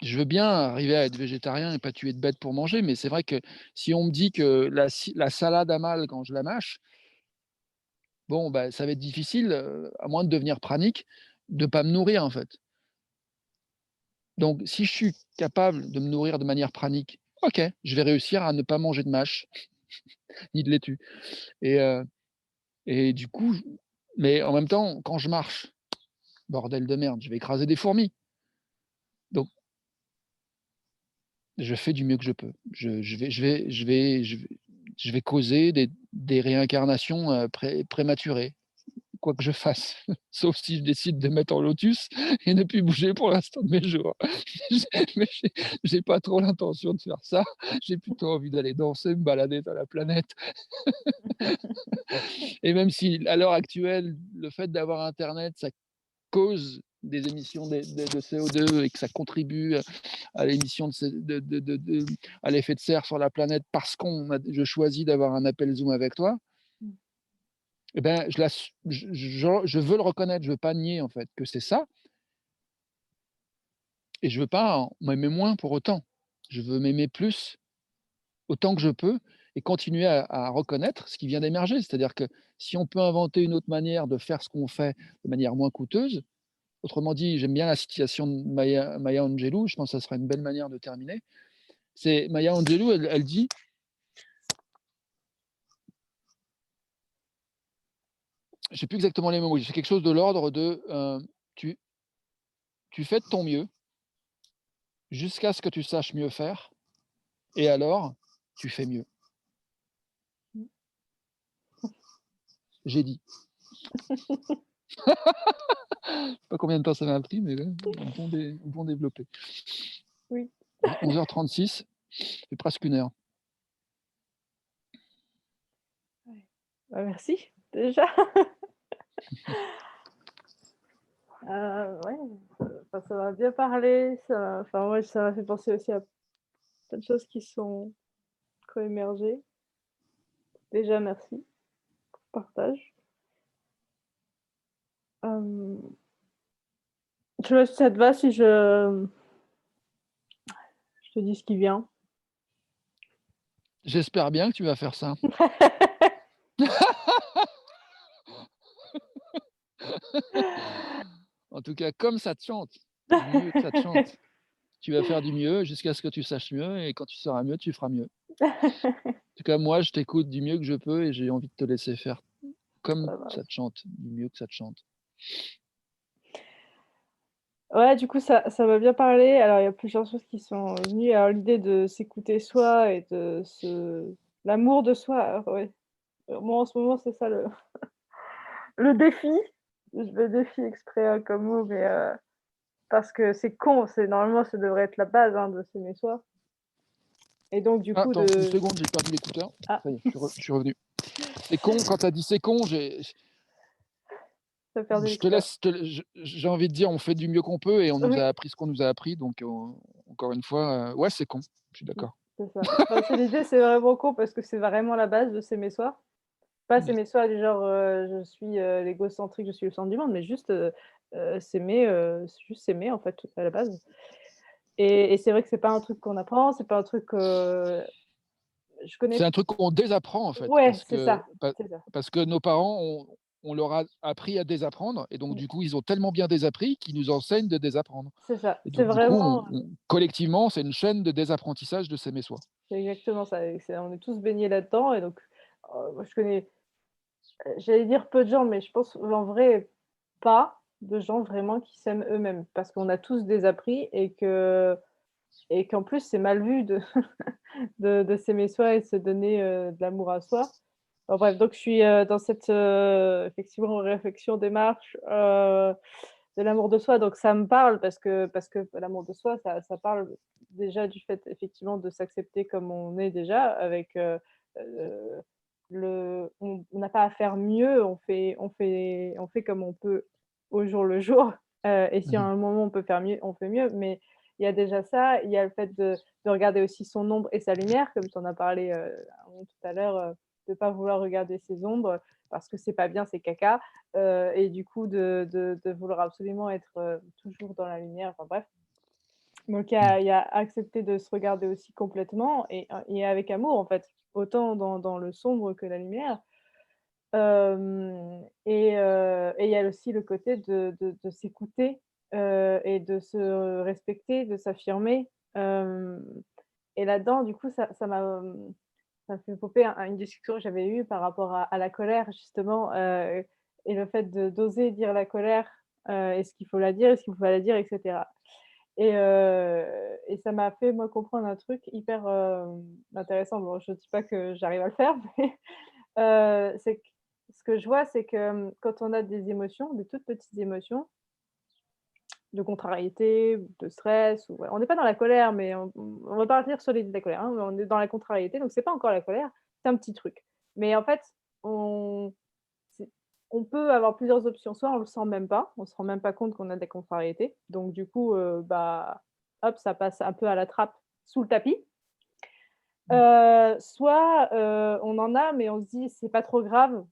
je veux bien arriver à être végétarien et pas tuer de bêtes pour manger, mais c'est vrai que si on me dit que la salade à mal quand je la mâche, bon, bah, ça va être difficile, à moins de devenir pranique, de pas me nourrir, en fait. Donc si je suis capable de me nourrir de manière pranique, OK, je vais réussir à ne pas manger de mâche, ni de laitue et du coup mais en même temps, quand je marche, bordel de merde, je vais écraser des fourmis. Donc je fais du mieux que je peux. Je vais causer des réincarnations, prématurées, quoi que je fasse, sauf si je décide de mettre en lotus et ne plus bouger pour l'instant de mes jours. Mais j'ai pas trop l'intention de faire ça. J'ai plutôt envie d'aller danser, me balader dans la planète et même si à l'heure actuelle, le fait d'avoir internet, ça cause des émissions de CO2 et que ça contribue à l'émission à l'effet de serre sur la planète parce je choisis d'avoir un appel Zoom avec toi, Mmh. eh ben, je veux le reconnaître, je veux pas nier en fait que c'est ça et je veux pas m'aimer moins pour autant. Je veux m'aimer plus autant que je peux et continuer à reconnaître ce qui vient d'émerger. C'est-à-dire que si on peut inventer une autre manière de faire ce qu'on fait de manière moins coûteuse, autrement dit, j'aime bien la citation de Maya Angelou, je pense que ça sera une belle manière de terminer. C'est Maya Angelou, elle dit, je ne sais plus exactement les mots, c'est quelque chose de l'ordre de tu, tu fais de ton mieux jusqu'à ce que tu saches mieux faire, et alors tu fais mieux. Mmh. J'ai dit. Je sais pas combien de temps ça m'a pris, mais bon développé. Oui. 11h36, ça fait presque 1 heure. Ouais. Bah, merci, déjà. Ouais, ça m'a bien parlé, ouais, ça m'a fait penser aussi à plein de choses qui ont émergé. Déjà, merci pour le partage. Hem, je sais pas si ça te va si je te dis ce qui vient? J'espère bien que tu vas faire ça. En tout cas, comme ça te chante, du mieux que ça te chante. Tu vas faire du mieux jusqu'à ce que tu saches mieux et quand tu sauras mieux, tu feras mieux. En tout cas, moi, je t'écoute du mieux que je peux et j'ai envie de te laisser faire comme Ça va. ça te chante, du mieux que ça te chante. Ouais, du coup, ça m'a bien parlé. Alors, il y a plusieurs choses qui sont venues. Alors, l'idée de s'écouter soi et de se l'amour de soi, alors ouais, moi, en ce moment, c'est ça le défi. Je le défie exprès, comme mot, mais parce que c'est con, c'est normalement, ça devrait être la base, hein, de s'aimer soi et donc du Ah, coup attends, une de seconde, j'ai perdu l'écouteur. ah, Ça y est, je suis revenu. C'est con, quand tu as dit: «C'est con», tu as perdu je te l'écouteur. laisse te j'ai envie de dire, on fait du mieux qu'on peut et on nous Oui, a appris ce qu'on nous a appris donc encore une fois, ouais, c'est con, je suis d'accord. c'est ça. Enfin, c'est l'idée, c'est vraiment con parce que c'est vraiment la base de s'aimer soi. Pas Mmh. s'aimer soi du genre, je suis, l'égocentrique, je suis le centre du monde, mais juste, s'aimer, juste s'aimer en fait, à la base et c'est vrai que c'est pas un truc qu'on apprend, c'est pas un truc, je C'est connais un truc qu'on désapprend en fait, ouais, c'est ça, c'est ça, parce que nos parents on leur a appris à désapprendre et donc mmh, du coup, ils ont tellement bien désappris qu'ils nous enseignent de désapprendre c'est ça. et C'est donc du coup, vraiment collectivement, c'est une chaîne de désapprentissage de s'aimer soi. c'est exactement ça et c'est on est tous baignés là-dedans et donc, moi je connais, j'allais dire peu de gens, mais je pense en vrai pas de gens vraiment qui s'aiment eux-mêmes. Parce qu'on a tous désappris et qu'en plus c'est mal vu de de s'aimer soi et de se donner, de l'amour à soi. Enfin bref, donc je suis, dans cette, effectivement réflexion, démarche, de l'amour de soi, donc ça me parle parce que l'amour de soi, ça parle déjà du fait effectivement de s'accepter comme on est déjà avec, heu, on n'a pas à faire mieux, on fait comme on peut au jour le jour, et si à Mmh. un moment on peut faire mieux, on fait mieux, mais il y a déjà ça, il y a le fait de regarder aussi son ombre et sa lumière, comme tu en as parlé, tout à l'heure, de pas vouloir regarder ses ombres parce que c'est pas bien, c'est caca, et du coup de vouloir absolument être, toujours dans la lumière, enfin bref. Donc Mmh. il y a accepter de se regarder aussi complètement et avec amour en fait, autant dans le sombre que la lumière. Et il y a aussi le côté de s'écouter, et de se respecter, de s'affirmer, hem et là-dedans du coup ça me fait popper une discussion que j'avais eue par rapport à la colère justement, et le fait de d'oser dire la colère, est-ce qu'il faut la dire? Est-ce qu'il faut pas la dire? Et cetera et ça m'a fait moi comprendre un truc hyper, intéressant. Bon, je dis pas que j'arrive à le faire, mais c'est que ce que je vois, c'est que, quand on a des émotions, des toutes petites émotions de contrariété, de stress ou voilà, on n'est pas dans la colère, mais on va partir sur l'idée de la colère, hein, on est dans la contrariété, donc c'est pas encore la colère, c'est un petit truc. Mais en fait, on c'est on peut avoir plusieurs options. Soit on le sent même pas, on se rend même pas compte qu'on a des contrariétés, donc du coup, bah, hop, ça passe un peu à la trappe sous le tapis. Mmh. Soit, on en a, mais on se dit: c'est pas trop grave,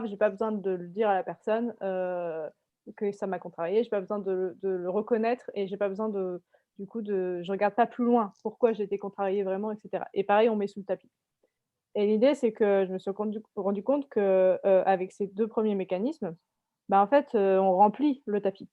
j'ai pas besoin de le dire à la personne, que ça m'a contrarié, j'ai pas besoin de le reconnaître et j'ai pas besoin du coup je regarde pas plus loin, pourquoi j'ai été contrariée vraiment et cetera et pareil, on met sous le tapis et l'idée, c'est que je me suis rendu compte que, avec ces 2 premiers mécanismes, bah, en fait, on remplit le tapis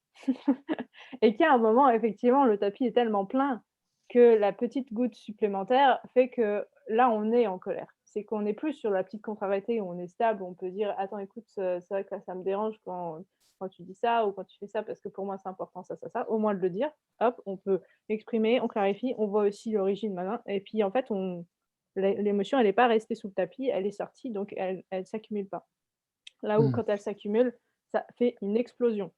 et qu'à un moment, effectivement, le tapis est tellement plein que la petite goutte supplémentaire fait que là, on est en colère. C'est qu'on n'est plus sur la petite contrariété où on est stable, où on peut dire: «Attends, écoute, c'est vrai que là, ça me dérange quand tu dis ça ou quand tu fais ça parce que pour moi, c'est important ça, ça, ça». Au moins de le dire, hop, on peut exprimer, on clarifie, on voit aussi l'origine, nin et puis en fait, l'émotion, elle est pas restée sous le tapis, elle est sortie, donc elle s'accumule pas. Là où Mmh. quand elle s'accumule, ça fait une explosion.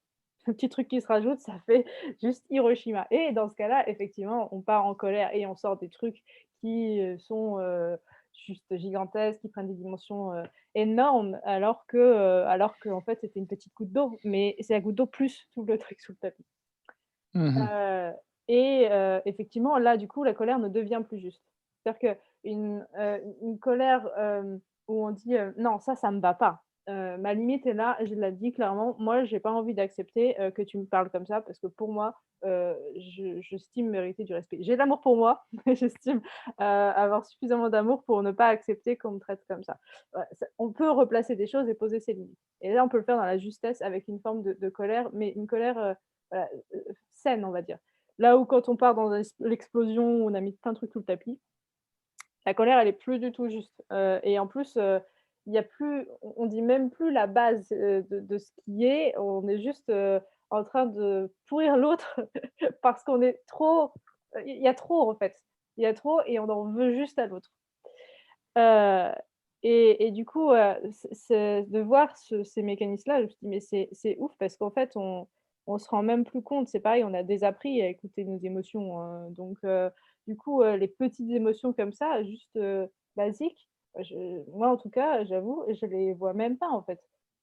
un petit truc qui se rajoute, ça fait juste Hiroshima et dans ce cas-là, effectivement, on part en colère et on sort des trucs qui, sont, juste gigantesques, qui prennent des dimensions, énormes alors qu'en fait, c'était une petite goutte d'eau, mais c'est la goutte d'eau plus tout le truc sous le tapis. Mmh. Heu Effectivement, là, du coup, la colère ne devient plus juste. C'est-à-dire une colère, où on dit, «Non, ça me va pas». Ma limite est là, je la dis clairement: «Moi, j'ai pas envie d'accepter, que tu me parles comme ça parce que pour moi, j'estime mériter du respect». J'ai de l'amour pour moi, mais j'estime, avoir suffisamment d'amour pour ne pas accepter qu'on me traite comme ça. Ouais, ça on peut replacer des choses et poser ses limites et là, on peut le faire dans la justesse avec une forme de colère, mais une colère, voilà, saine, on va dire. Là où quand on part dans l'explosion, on a mis plein de trucs sous le tapis, la colère, elle est plus du tout juste, et en plus, il y a plus on dit même plus la base, de ce qui est, on est juste, en train de pourrir l'autre parce qu'on est trop il y a trop en fait. Il y a trop et on en veut juste à l'autre. Heu et du coup, c'est de voir ces mécanismes-là, je me suis dit: «Mais c'est ouf» parce qu'en fait, on se rend même plus compte. C'est pareil, on a désappris à écouter nos émotions, donc du coup, les petites émotions comme ça, juste, basiques, moi en tout cas, j'avoue, je les vois même pas en fait.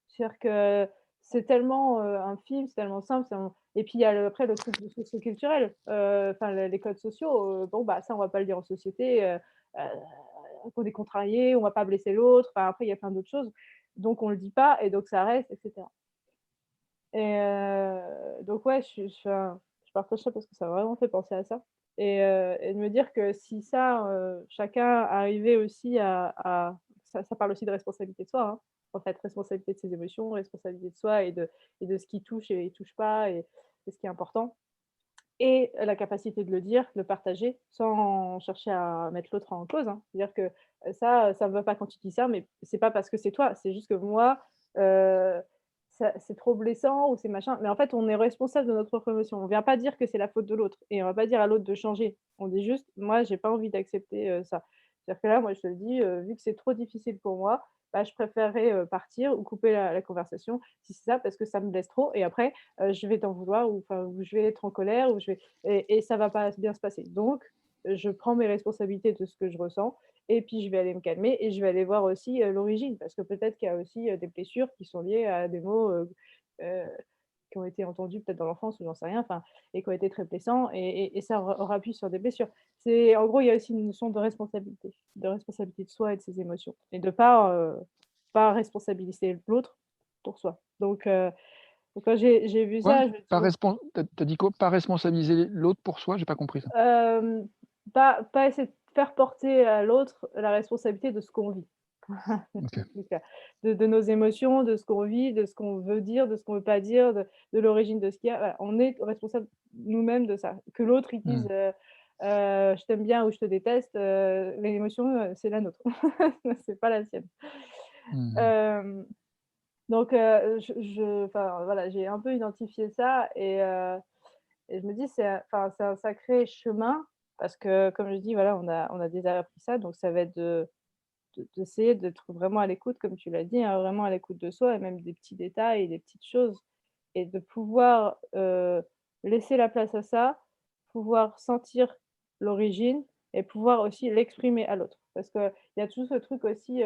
C'est-à-dire que c'est tellement, infime, c'est tellement simple, c'est tellement et puis il y a après le truc du socio-culturel, enfin les codes sociaux, bon bah ça on va pas le dire en société, heu qu'on est contrarié, on va pas blesser l'autre, enfin après il y a plein d'autres choses, donc on le dit pas et donc ça reste et cetera et donc ouais, je partage ça parce que ça m'a vraiment fait penser à ça et de me dire que si ça, chacun arrivait aussi ça parle aussi de responsabilité de soi, hein, en fait, responsabilité de ses émotions, responsabilité de soi et de ce qui touche et touche pas et ce qui est important. Et la capacité de le dire, de le partager, sans chercher à mettre l'autre en cause, hein. C'est-à-dire que, ça me va pas quand tu dis ça, mais c'est pas parce que c'est toi, c'est juste que moi, heu, ça c'est trop blessant ou c'est machin. Mais en fait, on est responsable de notre propre émotion. On vient pas dire que c'est la faute de l'autre et on va pas dire à l'autre de changer. On dit juste: «Moi, j'ai pas envie d'accepter, ça». C'est-à-dire que là, moi, je te le dis, vu que c'est trop difficile pour moi, bah, je préférerais, partir ou couper la conversation si c'est ça, parce que ça me blesse trop et après, je vais t'en vouloir ou enfin, ou je vais être en colère ou je vais et ça va pas bien se passer. Donc, je prends mes responsabilités de ce que je ressens et puis je vais aller me calmer et je vais aller voir aussi, l'origine parce que peut-être qu'il y a aussi, des blessures qui sont liées à des mots, heu, qui ont été entendus peut-être dans l'enfance ou j'en sais rien, enfin et qui ont été très blessants et ça aura pu sur des blessures. C'est en gros, il y a aussi une notion de responsabilité de soi et de ses émotions et de pas responsabiliser l'autre pour soi. Donc quand j'ai vu Quoi? ça, je me suis Pas dit: respon tu as dit quoi? Pas responsabiliser l'autre pour soi? J'ai pas compris ça. Hem, pas essayer de faire porter à l'autre la responsabilité de ce qu'on vit. OK. C'est clair. De nos émotions, de ce qu'on vit, de ce qu'on veut dire, de ce qu'on veut pas dire, de l'origine de ce qu'il y a. Voilà, on est responsable nous-mêmes de ça. Que l'autre il dise, Mmh. «Je t'aime bien» ou «Je te déteste», l'émotion, c'est la nôtre. C'est pas la sienne. Mmh. Hem, donc enfin voilà, j'ai un peu identifié ça et je me dis: c'est un sacré chemin» parce que comme je dis, voilà, on a déjà appris ça, donc ça va être d'essayer d'être vraiment à l'écoute, comme tu l'as dit, hein, vraiment à l'écoute de soi et même des petits détails et des petites choses et de pouvoir, laisser la place à ça, pouvoir sentir l'origine et pouvoir aussi l'exprimer à l'autre. Parce qu'il y a tout ce truc aussi,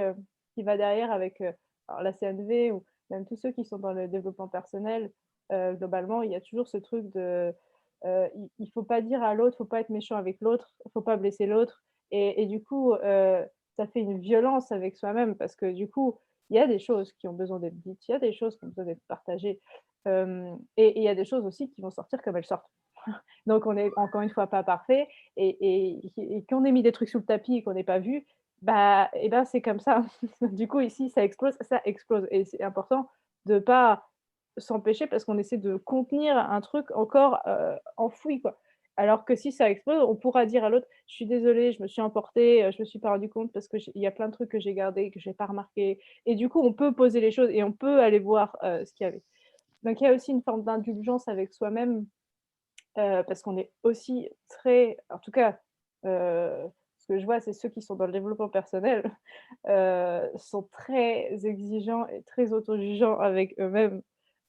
qui va derrière avec, alors la CNV ou même tous ceux qui sont dans le développement personnel, globalement, il y a toujours ce truc de, il faut pas dire à l'autre, faut pas être méchant avec l'autre, faut pas blesser l'autre et du coup, ça fait une violence avec soi-même parce que du coup, il y a des choses qui ont besoin d'être dites, il y a des choses qui ont besoin d'être partagées, et il y a des choses aussi qui vont sortir comme elles sortent. Donc on est encore une fois pas parfait et qu'on ait mis des trucs sous le tapis et qu'on n'ait pas vu, bah et ben, c'est comme ça. Du coup ici ça explose et c'est important de pas s'empêcher parce qu'on essaie de contenir un truc encore, enfoui quoi. Alors que si ça explose, on pourra dire à l'autre: «Je suis désolé, je me suis emporté, je me suis pas rendu compte parce que il y a plein de trucs que j'ai gardés, que j'ai pas remarqué» et du coup, on peut poser les choses et on peut aller voir, ce qu'il y avait. Donc il y a aussi une forme d'indulgence avec soi-même, parce qu'on est aussi très en tout cas, ce que je vois, c'est ceux qui sont dans le développement personnel, sont très exigeants et très autojugeants avec eux-mêmes,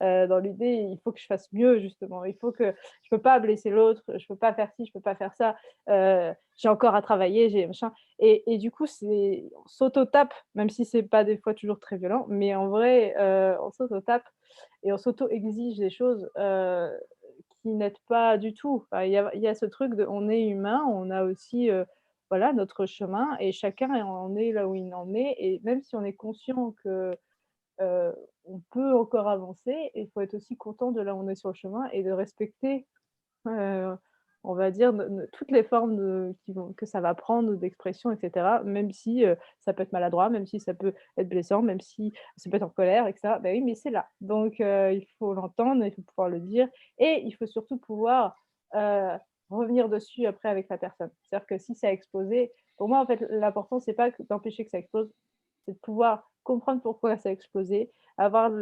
Dans l'idée, il faut que je fasse mieux justement. Il faut que je peux pas blesser l'autre, je peux pas faire ci, je peux pas faire ça, j'ai encore à travailler, j'ai machin et du coup, on s'auto-tape, même si c'est pas des fois toujours très violent, mais en vrai, on s'auto-tape et on s'auto-exige des choses, qui n'aident pas du tout. Enfin, il y a ce truc de on est humain, on a aussi, voilà, notre chemin et chacun en est là où il en est et même si on est conscient que, on peut encore avancer, il faut être aussi content de là où on est sur le chemin et de respecter, heu, on va dire toutes les formes que ça va prendre d'expression et cetera, même si, ça peut être maladroit, même si ça peut être blessant, même si ça peut être en colère et cetera. Bah oui, mais c'est là. Donc il faut l'entendre, il faut pouvoir le dire et il faut surtout pouvoir, heu, revenir dessus après avec la personne. C'est-à-dire que si ça a explosé, pour moi, en fait, l'important, c'est pas d'empêcher que ça explose, c'est de pouvoir comprendre pourquoi ça a explosé, avoir de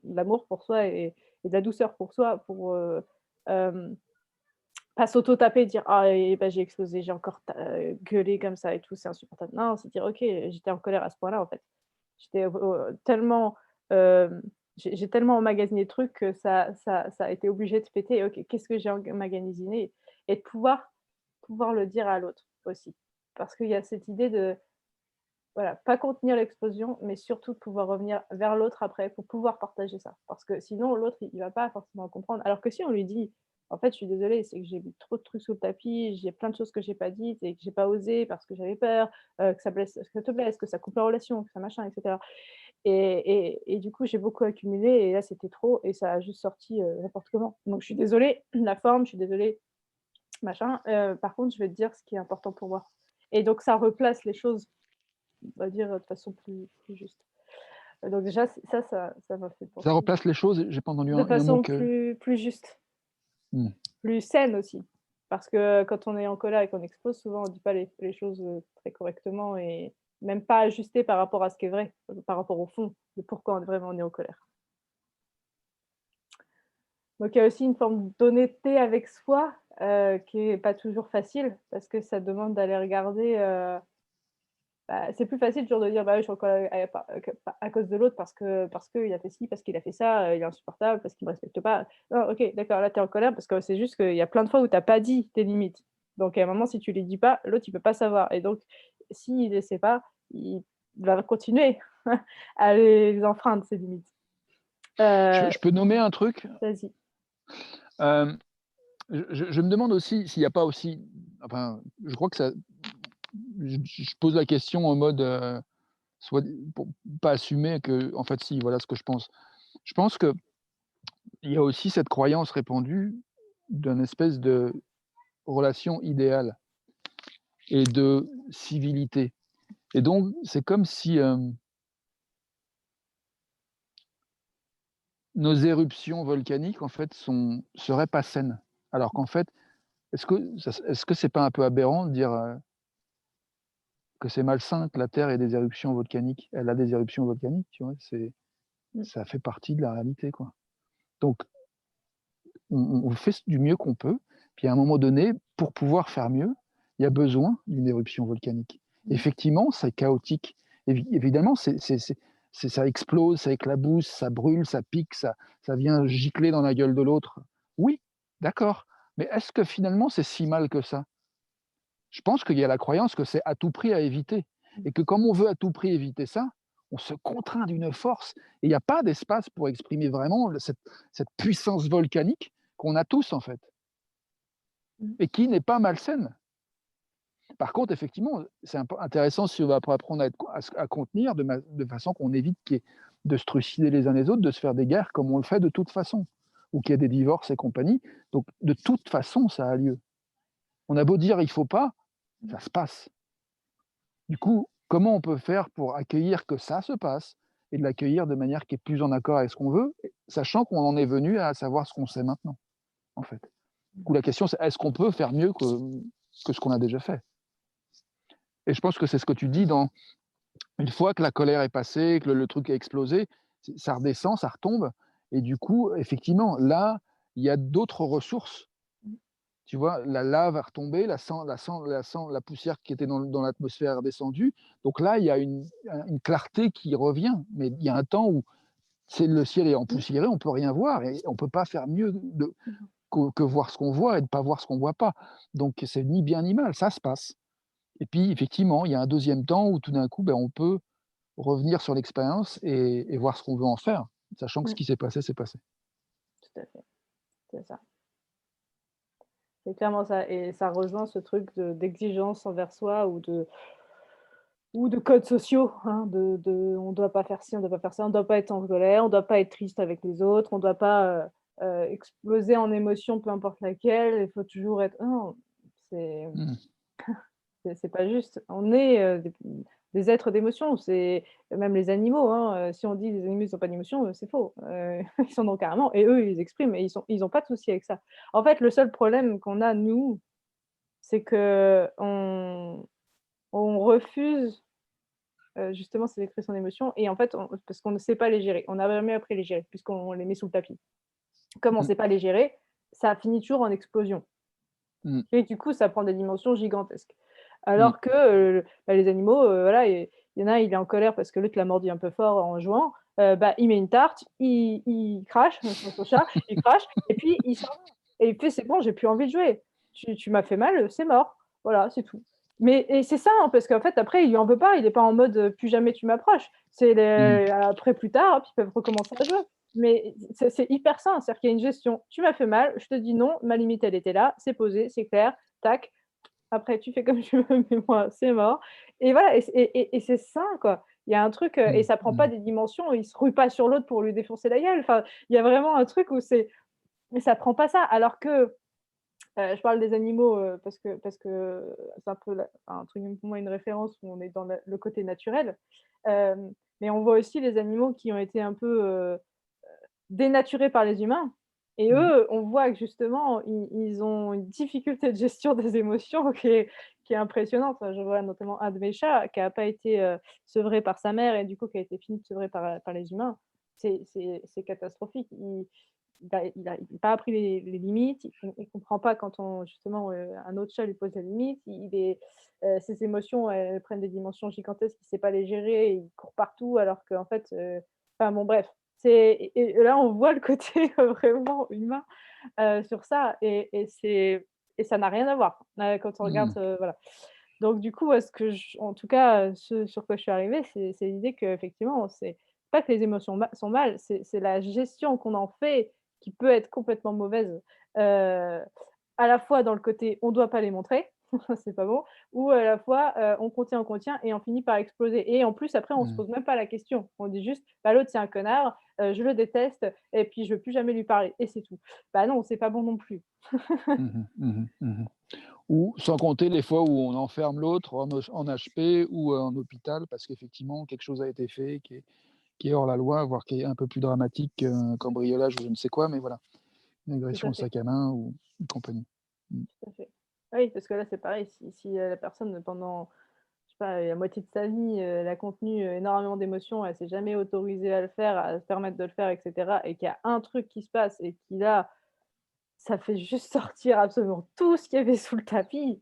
l'amour pour soi et de la douceur pour soi pour, hem pas s'auto-taper et dire: «Ah et bah, j'ai explosé, j'ai encore gueulé comme ça et tout, c'est insupportable». Non, c'est dire: «OK, j'étais en colère à ce point-là, en fait. J'étais, tellement, j'ai tellement emmagasiné de trucs que ça a été obligé de péter. OK, qu'est-ce que j'ai emmagasiné?» et de pouvoir le dire à l'autre aussi. Parce qu'il y a cette idée de, voilà, pas contenir l'explosion, mais surtout de pouvoir revenir vers l'autre après pour pouvoir partager ça. Parce que sinon l'autre, il va pas forcément comprendre. Alors que si on lui dit: «En fait, je suis désolée, c'est que j'ai mis trop de trucs sous le tapis, j'ai plein de choses que j'ai pas dites et que j'ai pas osé parce que j'avais peur, que ça te blesse, que ça coupe la relation, que ça machin et cetera» et du coup, j'ai beaucoup accumulé et là, c'était trop et ça a juste sorti, n'importe comment. Donc je suis désolée, la forme, je suis désolée, machin, par contre, je vais te dire ce qui est important pour moi et donc ça replace les choses, on va dire, de façon plus juste. Donc déjà, ça m'a fait Ça penser. replace les choses, j'ai pas entendu De un mot façon que plus juste, mmh. plus saine aussi. Parce que quand on est en colère et qu'on explose, souvent on dit pas les choses, très correctement et même pas ajustées par rapport à ce qui est vrai, par rapport au fond de pourquoi vraiment on est en colère. Donc il y a aussi une forme d'honnêteté avec soi, qui est pas toujours facile parce que ça demande d'aller regarder, bah, c'est plus facile toujours de dire: «Bah, oui, je suis en colère à cause de l'autre parce qu'il a fait ci, parce qu'il a fait ça, il est insupportable, parce qu'il me respecte pas». Non, OK, d'accord, là, tu es en colère parce que c'est juste qu'il y a plein de fois où tu as pas dit tes limites. Donc à un moment, si tu les dis pas, l'autre, il peut pas savoir et donc s'il les sait pas, il va continuer à les enfreindre, ses limites. Heu, Je peux nommer un truc? Vas-y. Hem, je me demande aussi s'il y a pas aussi enfin, je crois que ça je pose la question en mode, soit pour pas assumer que en fait si, voilà ce que je pense. Je pense qu'il y a aussi cette croyance répandue d'une espèce de relation idéale et de civilité et donc c'est comme si, nos éruptions volcaniques en fait seraient pas saines. Alors qu'en fait, est-ce que c'est pas un peu aberrant de dire, que c'est malsain que la Terre ait des éruptions volcaniques? Elle a des éruptions volcaniques, tu vois? Mmh. Ça fait partie de la réalité, quoi. Donc on fait du mieux qu'on peut, puis à un moment donné, pour pouvoir faire mieux, il y a besoin d'une éruption volcanique. Mmh. Effectivement, c'est chaotique. Évidemment, ça explose, ça éclabousse, ça brûle, ça pique, ça vient gicler dans la gueule de l'autre. Oui, d'accord, mais est-ce que finalement c'est si mal que ça? Je pense qu'il y a la croyance que c'est à tout prix à éviter Mmh. et que comme on veut à tout prix éviter ça, on se contraint d'une force et il y a pas d'espace pour exprimer vraiment cette puissance volcanique qu'on a tous en fait Mmh. et qui n'est pas malsaine. Par contre, effectivement, c'est intéressant si on va apprendre à contenir de façon qu'on évite qu'il y ait de se trucider les uns les autres, de se faire des guerres comme on le fait de toute façon ou qu'il y ait des divorces et compagnie. Donc de toute façon, ça a lieu. On a beau dire: «Il faut pas», Mmh. ça se passe. Du coup, comment on peut faire pour accueillir que ça se passe et de l'accueillir de manière qui est plus en accord avec ce qu'on veut, sachant qu'on en est venu à savoir ce qu'on sait maintenant, en fait? Du coup, la question, c'est est-ce qu'on peut faire mieux que ce qu'on a déjà fait? Et je pense que c'est ce que tu dis dans une fois que la colère est passée, que le truc a explosé, ça redescend, ça retombe et du coup, effectivement, là, il y a d'autres ressources. Mmh. Tu vois? La lave a retombé, la poussière qui était dans l'atmosphère est descendue. Donc là, il y a une clarté qui revient. Mais il y a un temps où C'est le ciel est empoussiéré, on peut rien voir et on peut pas faire mieux Mmh. que voir ce qu'on voit et de pas voir ce qu'on voit pas. Donc c'est ni bien ni mal, ça se passe. Et puis effectivement, il y a un deuxième temps où tout d'un coup, on peut revenir sur l'expérience et voir ce qu'on veut en faire, sachant que ce Mmh, qui s'est passé, c'est passé. tout à fait, c'est ça. C'est clairement ça et ça rejoint ce truc d'exigence envers soi ou de codes sociaux, hein, on doit pas faire ci, on doit pas faire ça, on doit pas être en colère, on doit pas être triste avec les autres, on doit pas, exploser en émotion, peu importe laquelle, il faut toujours être non, c'est Mmh. c'est pas juste. On est, des êtres d'émotion, c'est même les animaux, hein, si on dit: «Les animaux, ils ont pas d'émotion», c'est faux, ils en ont carrément et eux, ils expriment et ils ont pas de souci avec ça. En fait, le seul problème qu'on a nous, c'est qu'on refuse, justement ces expressions d'émotions et en fait, parce qu'on ne sait pas les gérer. On n'a jamais appris à les gérer puisqu'on les met sous le tapis. Comme on ne Mmh. sait pas les gérer, ça finit toujours en explosion Mmh. et du coup, ça prend des dimensions gigantesques. Mmh. Alors que, les animaux, voilà, il y en a, il est en colère parce que l'autre l'a mordu un peu fort en jouant, il met une tarte, il crache, son chat, il crache et puis il s'en va et il fait: «C'est bon, j'ai plus envie de jouer. Tu m'as fait mal, c'est mort». Voilà, c'est tout. Mais et c'est ça, hein, parce qu'en fait, après, il lui en veut pas, il est pas en mode, «Plus jamais tu m'approches». C'est Mmh. les après plus tard, hop, ils peuvent recommencer à jouer. Mais c'est hyper sain, c'est-à-dire qu'il y a une gestion. Tu m'as fait mal, je te dis non, ma limite elle était là, c'est posé, c'est clair, tac, après tu fais comme tu veux, mais moi c'est mort et voilà et c'est sain quoi. Il y a un truc, et Mmh. ça prend pas Mmh. des dimensions, il se rouille pas sur l'autre pour lui défoncer la gueule. Enfin, il y a vraiment un truc où c'est mais ça prend pas ça. Alors que, je parle des animaux, parce que c'est un peu la un truc pour moi une référence où on est dans le côté naturel. Mais on voit aussi les animaux qui ont été un peu, dénaturés par les humains et Mmh. eux, on voit que justement, ils ont une difficulté de gestion des émotions qui est impressionnante. Je vois notamment un de mes chats qui a pas été, sevré par sa mère et du coup qui a été fini de sevrer par les humains. C'est catastrophique. Il a pas appris les limites, il comprend pas quand on justement, un autre chat lui pose la limite, ses émotions, elles prennent des dimensions gigantesques, il sait pas les gérer, il court partout alors qu'en fait, enfin bon bref, et là on voit le côté vraiment humain, sur ça et ça n'a rien à voir, quand on regarde, Mmh. voilà. Donc du coup, ce que en tout cas, ce sur quoi je suis arrivée, c'est l'idée qu'effectivement, c'est pas que les émotions sont mal, c'est la gestion qu'on en fait qui peut être complètement mauvaise. Heu, à la fois dans le côté on doit pas les montrer, c'est pas bon, ou à la fois, on contient et on finit par exploser et en plus après on se Mmh. pose même pas la question. On dit juste: «Bah, l'autre c'est un connard, je le déteste et puis je veux plus jamais lui parler» et c'est tout. Bah non, c'est pas bon non plus. Mmh. Mmh. Mmh. Ou sans compter les fois où on enferme l'autre en HP ou en hôpital parce qu'effectivement quelque chose a été fait qui est hors la loi, voire qui est un peu plus dramatique qu'un cambriolage ou je ne sais quoi, mais voilà, une Tout agression à au fait. sac à main ou une compagnie. Mmh. Tout à fait. Oui, parce que là, c'est pareil, si, la personne pendant, je sais pas, la moitié de sa vie, elle a contenu, énormément d'émotions, elle s'est jamais autorisée à le faire, à se permettre de le faire et cetera et qu'il y a un truc qui se passe et qui là, ça fait juste sortir absolument tout ce qu'il y avait sous le tapis,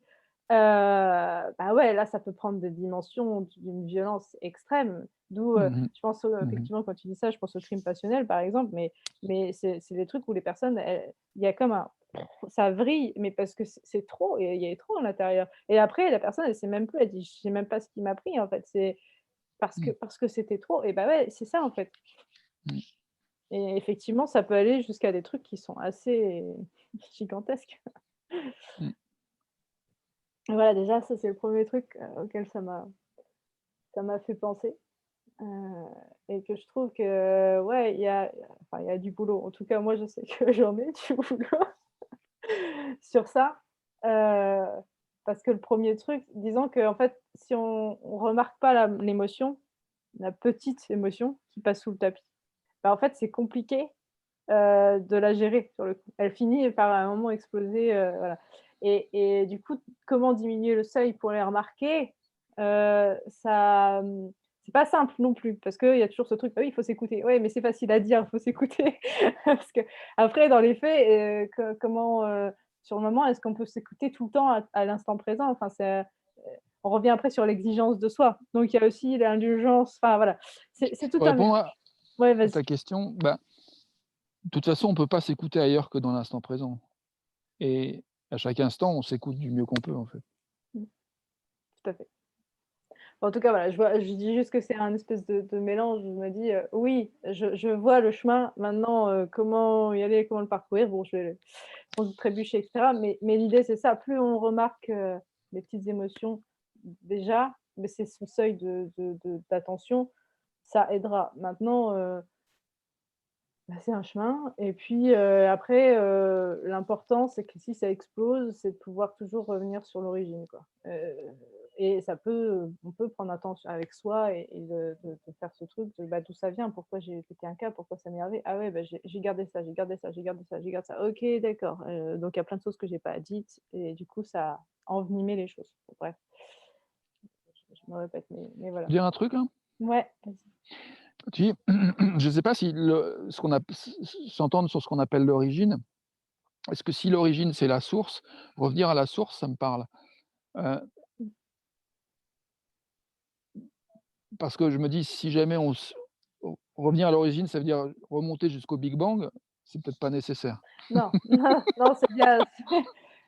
bah, ouais, là, ça peut prendre des dimensions d'une violence extrême. D'où, Mmh. je pense, Mmh. effectivement, quand tu dis ça, je pense au crime passionnel, par exemple, mais c'est des trucs où les personnes, il y a comme un ça vrille, mais parce que c'est trop et il y a trop à l'intérieur et après la personne, elle sait même plus, elle dit: «Je sais même pas ce qui m'a pris, en fait». C'est Mmh. parce que c'était trop et bah, ouais, c'est ça, en fait Mmh. et effectivement, ça peut aller jusqu'à des trucs qui sont assez gigantesques. Mmh. Voilà, déjà, ça, c'est le premier truc, auquel ça m'a fait penser, heu et que je trouve que, ouais, il y a du boulot. En tout cas, moi, je sais que j'en ai du boulot sur ça, heu, parce que le premier truc disons qu'en fait, si on remarque pas l'émotion, la petite émotion qui passe sous le tapis, bah, en fait, c'est compliqué, de la gérer sur le coup. Elle finit par à un moment exploser, voilà et du coup, comment diminuer le seuil pour les remarquer? C'est pas simple non plus parce qu'il y a toujours ce truc: «Bah oui, il faut s'écouter». Ouais, mais c'est facile à dire, il faut s'écouter parce qu'après dans les faits, comment, sur le moment, est-ce qu'on peut s'écouter tout le temps à l'instant présent? Enfin, on revient après sur l'exigence de soi. Donc il y a aussi l'indulgence, enfin voilà, c'est tout Pour un répondre à mélange. Ouais, à vas-y. ta question, de toute façon, on peut pas s'écouter ailleurs que dans l'instant présent et à chaque instant, on s'écoute du mieux qu'on peut, en fait. Mmh, tout à fait. En tout cas, voilà, je dis juste que c'est un espèce de mélange. Je me dis, «Oui, je vois le chemin, maintenant, comment y aller, comment le parcourir?» Bon, je vais sans doute trébucher et cetera, mais l'idée, c'est ça, plus on remarque, les petites émotions, déjà, mais c'est son seuil d'attention, ça aidera. Maintenant, bah, c'est un chemin et puis, après, l'important, c'est que si ça explose, c'est de pouvoir toujours revenir sur l'origine, quoi. Et ça peut, on peut prendre un temps avec soi et de faire ce truc de, bah, d'où ça vient? Pourquoi j'ai pété un câble? Pourquoi ça m'est arrivé? Ah ouais, bah, j'ai gardé ça, j'ai gardé ça, j'ai gardé ça, j'ai gardé ça. OK, d'accord, donc il y a plein de choses que j'ai pas dites et du coup, ça a envenimé les choses. Bon, bref, je me répète, mais Je peux voilà. dire un truc là? Ouais, vas-y. Tu je sais pas si ce qu'on a s'entendre sur ce qu'on appelle l'origine. Est-ce que si l'origine, c'est la source, revenir à la source, ça me parle. Heu, Mmh. Parce que je me dis si jamais revenir à l'origine, ça veut dire remonter jusqu'au Big Bang, c'est peut-être pas nécessaire. Non, non, non, c'est bien,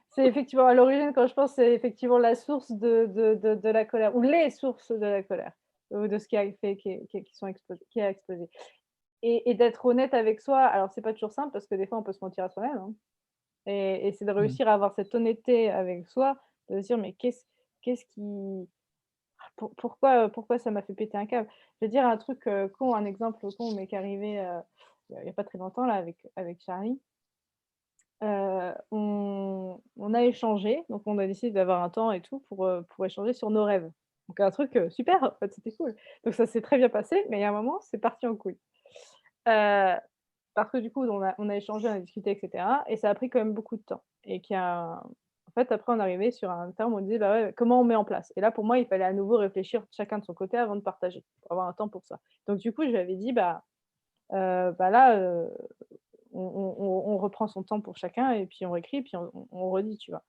c'est effectivement à l'origine quand je pense, c'est effectivement la source de la colère ou les sources de la colère ou de ce qui a fait qui sont explosés qui a explosé et d'être honnête avec soi. Alors c'est pas toujours simple parce que des fois on peut se mentir à soi-même, hein et c'est de Mmh. réussir à avoir cette honnêteté avec soi, de se dire: «Mais qu'est-ce qui pourquoi ça m'a fait péter un câble?» Je vais dire un truc, con, un exemple con mais qui est arrivé, il y a pas très longtemps là avec Charlie. On a échangé, donc on a décidé d'avoir un temps et tout pour échanger sur nos rêves. Donc un truc, super, en fait, c'était cool. Donc ça s'est très bien passé, mais il y a un moment, c'est parti en couille. Heu, Parce que du coup, on a échangé, on a discuté et cetera et ça a pris quand même beaucoup de temps et qu'il y a en fait, après on est arrivé sur un terme où on disait: «Bah, ouais, comment on met en place?» Et là, pour moi, il fallait à nouveau réfléchir chacun de son côté avant de partager, pour avoir un temps pour ça. Donc du coup, je lui avais dit: bah, là, on reprend son temps pour chacun et puis on réécrit, puis on redit, tu vois?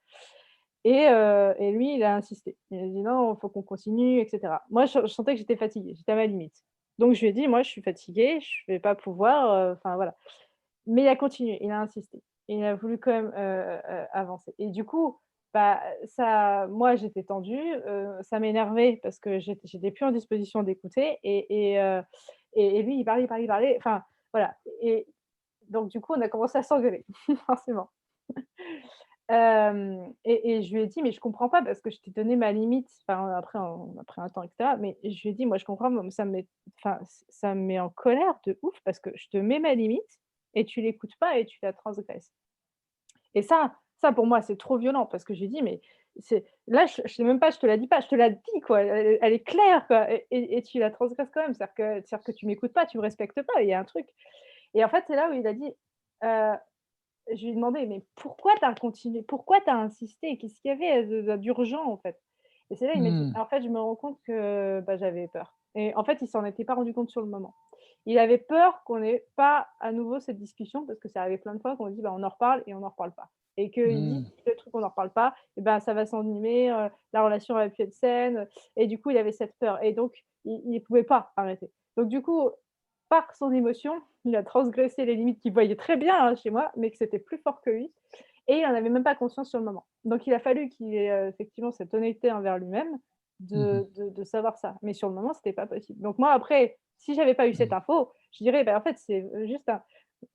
Et lui, il a insisté. Il a dit: «Non, il faut qu'on continue et cetera». Moi, je sentais que j'étais fatiguée, j'étais à ma limite. Donc je lui ai dit: «Moi, je suis fatiguée, je vais pas pouvoir, enfin voilà». Mais il a continué, il a insisté. Il a voulu quand même, avancer et du coup, bah, ça moi, j'étais tendue, ça m'énervait parce que j'étais plus en disposition d'écouter et lui, il parlait, il parlait, il parlait, enfin voilà et donc du coup, on a commencé à s'engueuler, forcément. Et je lui ai dit: «Mais je comprends pas parce que je t'ai donné ma limite». Enfin, après on a pris un temps et cetera, mais je lui ai dit: «Moi, je comprends, mais ça me met enfin, ça me met en colère de ouf parce que je te mets ma limite et tu l'écoutes pas et tu la transgresses». Et ça pour moi, c'est trop violent parce que j'ai dit: «Mais c'est là, je sais même pas, je te la dis pas, je te la dis quoi, elle est claire quoi et tu la transgresses quand même. C'est-à-dire que tu m'écoutes pas, tu me respectes pas, il y a un truc». Et en fait, c'est là où il a dit, heu je lui ai demandé: «Mais pourquoi tu as continué? Pourquoi tu as insisté? Qu'est-ce qu'il y avait d'urgent, en fait?» Et c'est là, il m'a dit: Mmh. «En fait, je me rends compte que, bah, j'avais peur». Et en fait, il s'en était pas rendu compte sur le moment. Il avait peur qu'on ait pas à nouveau cette discussion parce que ça arrivé plein de fois qu'on dit: «Bah, on en reparle» et on n'en reparle pas. Et qu'il dit: Mmh. «Si le truc on n'en reparle pas et ben, ça va s'envenimer, la relation va plus être saine», et du coup, il avait cette peur et donc il pouvait pas arrêter. Donc du coup, par son émotion, il a transgressé les limites qu'il voyait très bien, hein, chez moi, mais que c'était plus fort que lui et il en avait même pas conscience sur le moment. Donc il a fallu qu'il ait, effectivement cette honnêteté envers lui-même Mmh mh. de savoir ça. Mais sur le moment, c'était pas possible. Donc moi après, si j'avais pas eu cette Mmh. info, je dirais: «Bah, en fait, c'est, juste un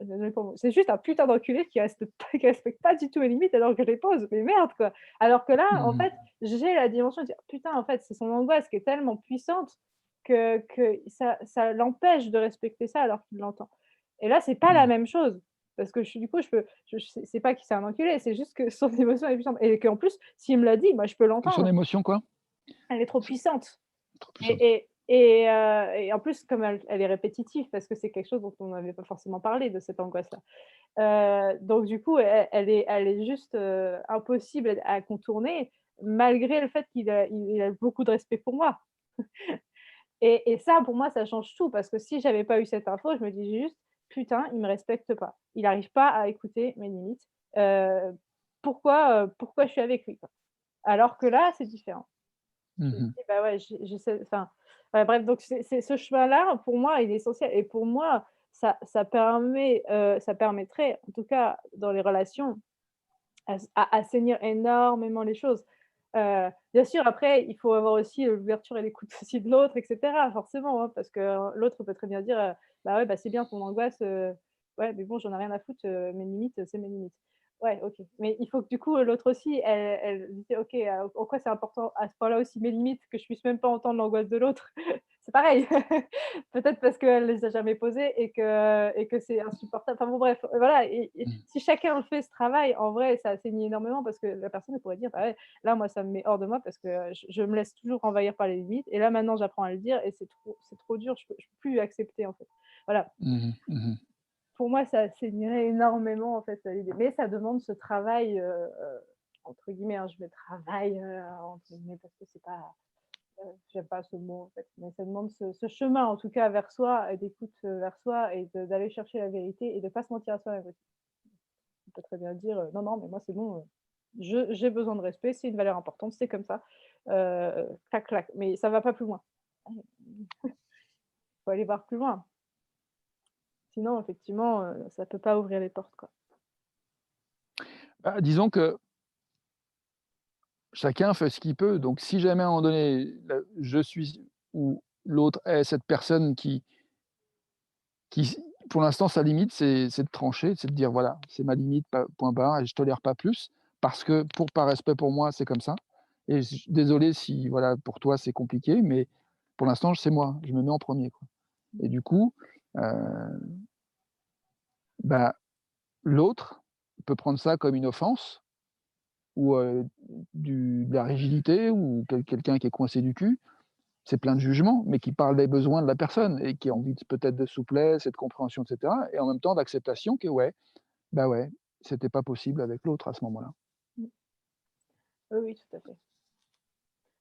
désolée pour le mot, c'est juste un putain d'enculé qui reste pas qui respecte pas du tout mes limites alors que je les pose, mais merde, quoi!» Alors que là, en Mmh. fait, j'ai la dimension de dire: «Putain, en fait, c'est son angoisse qui est tellement puissante que ça l'empêche de respecter ça alors qu'il l'entend». Et là, c'est pas la Mmh. même chose parce que du coup, je peux je c'est pas qu'il c'est un enculé, c'est juste que son émotion est puissante et qu'en plus, s'il me l'a dit, moi, je peux Que son l'entendre. émotion quoi? Elle est trop C'est puissante. trop puissante. Et en plus, comme elle est répétitive parce que c'est quelque chose dont on n'avait pas forcément parlé de cette angoisse-là. Donc du coup, elle est juste, impossible à contourner malgré le fait qu'il a beaucoup de respect pour moi. Et ça, pour moi, ça change tout parce que si j'avais pas eu cette info, je me dis juste: «Putain, il me respecte pas. Il arrive pas à écouter mes limites. Pourquoi je suis avec lui, quoi?» Alors que là, c'est différent. Je me Mmh. dis: «Bah, ouais, j'essaie», enfin, ouais, bref, donc c'est ce chemin-là, pour moi, il est essentiel et pour moi, ça permettrait, en tout cas dans les relations, à assainir énormément les choses. Bien sûr, après, il faut avoir aussi, l'ouverture et l'écoute aussi de l'autre et cetera, forcément, hein, parce que l'autre peut très bien dire, «Bah, ouais, bah, c'est bien ton angoisse, ouais, mais bon, j'en ai rien à foutre, mes limites, c'est mes limites». Ouais, OK, mais il faut que du coup, l'autre aussi, elle dise: «OK, en quoi c'est important à ce point-là aussi mes limites, que je puisse même pas entendre l'angoisse de l'autre?» C'est pareil. Peut-être parce qu'elle les a jamais posées et que c'est insupportable. Enfin bon bref, voilà, et Mmh. si chacun le fait ce travail, en vrai, ça assainis énormément parce que la personne elle pourrait dire: «Bah ouais, là moi ça me met hors de moi parce que, je me laisse toujours envahir par les limites et là maintenant j'apprends à le dire et c'est trop dur, je peux plus accepter en fait». Voilà, Mmh. Mmh. pour moi ça assainirait énormément en fait, l'idée. Mais ça demande ce travail, entre guillemets, hein, je mets «travail», entre guillemets parce que c'est pas, j'aime pas ce mot en fait, mais ça demande ce chemin en tout cas vers soi et d'écoute, vers soi et d'aller chercher la vérité et de pas se mentir à soi-même aussi. On peut très bien dire, «Non, non, mais moi c'est bon, j'ai besoin de respect, c'est une valeur importante, c'est comme ça». Clac, clac, mais ça va pas plus loin. Faut aller voir plus loin. Sinon effectivement, ça peut pas ouvrir les portes, quoi. Bah, disons que chacun fait ce qu'il peut, donc si jamais à un moment donné, je suis ou l'autre est cette personne qui pour l'instant sa limite c'est de trancher, c'est de dire: «Voilà, c'est ma limite, pa point barre et je tolère pas plus parce que par respect pour moi, c'est comme ça et désolé si voilà, pour toi c'est compliqué, mais pour l'instant c'est moi, je me mets en premier quoi» et du coup, heu, bah, l'autre peut prendre ça comme une offense ou, de la rigidité ou quelqu'un qui est coincé du cul. C'est plein de jugements, mais qui parle des besoins de la personne et qui a envie peut-être de souplesse et de compréhension et cetera et en même temps d'acceptation que ouais, bah, ouais, c'était pas possible avec l'autre à ce moment-là. Mmh. Oui, oui, tout à fait.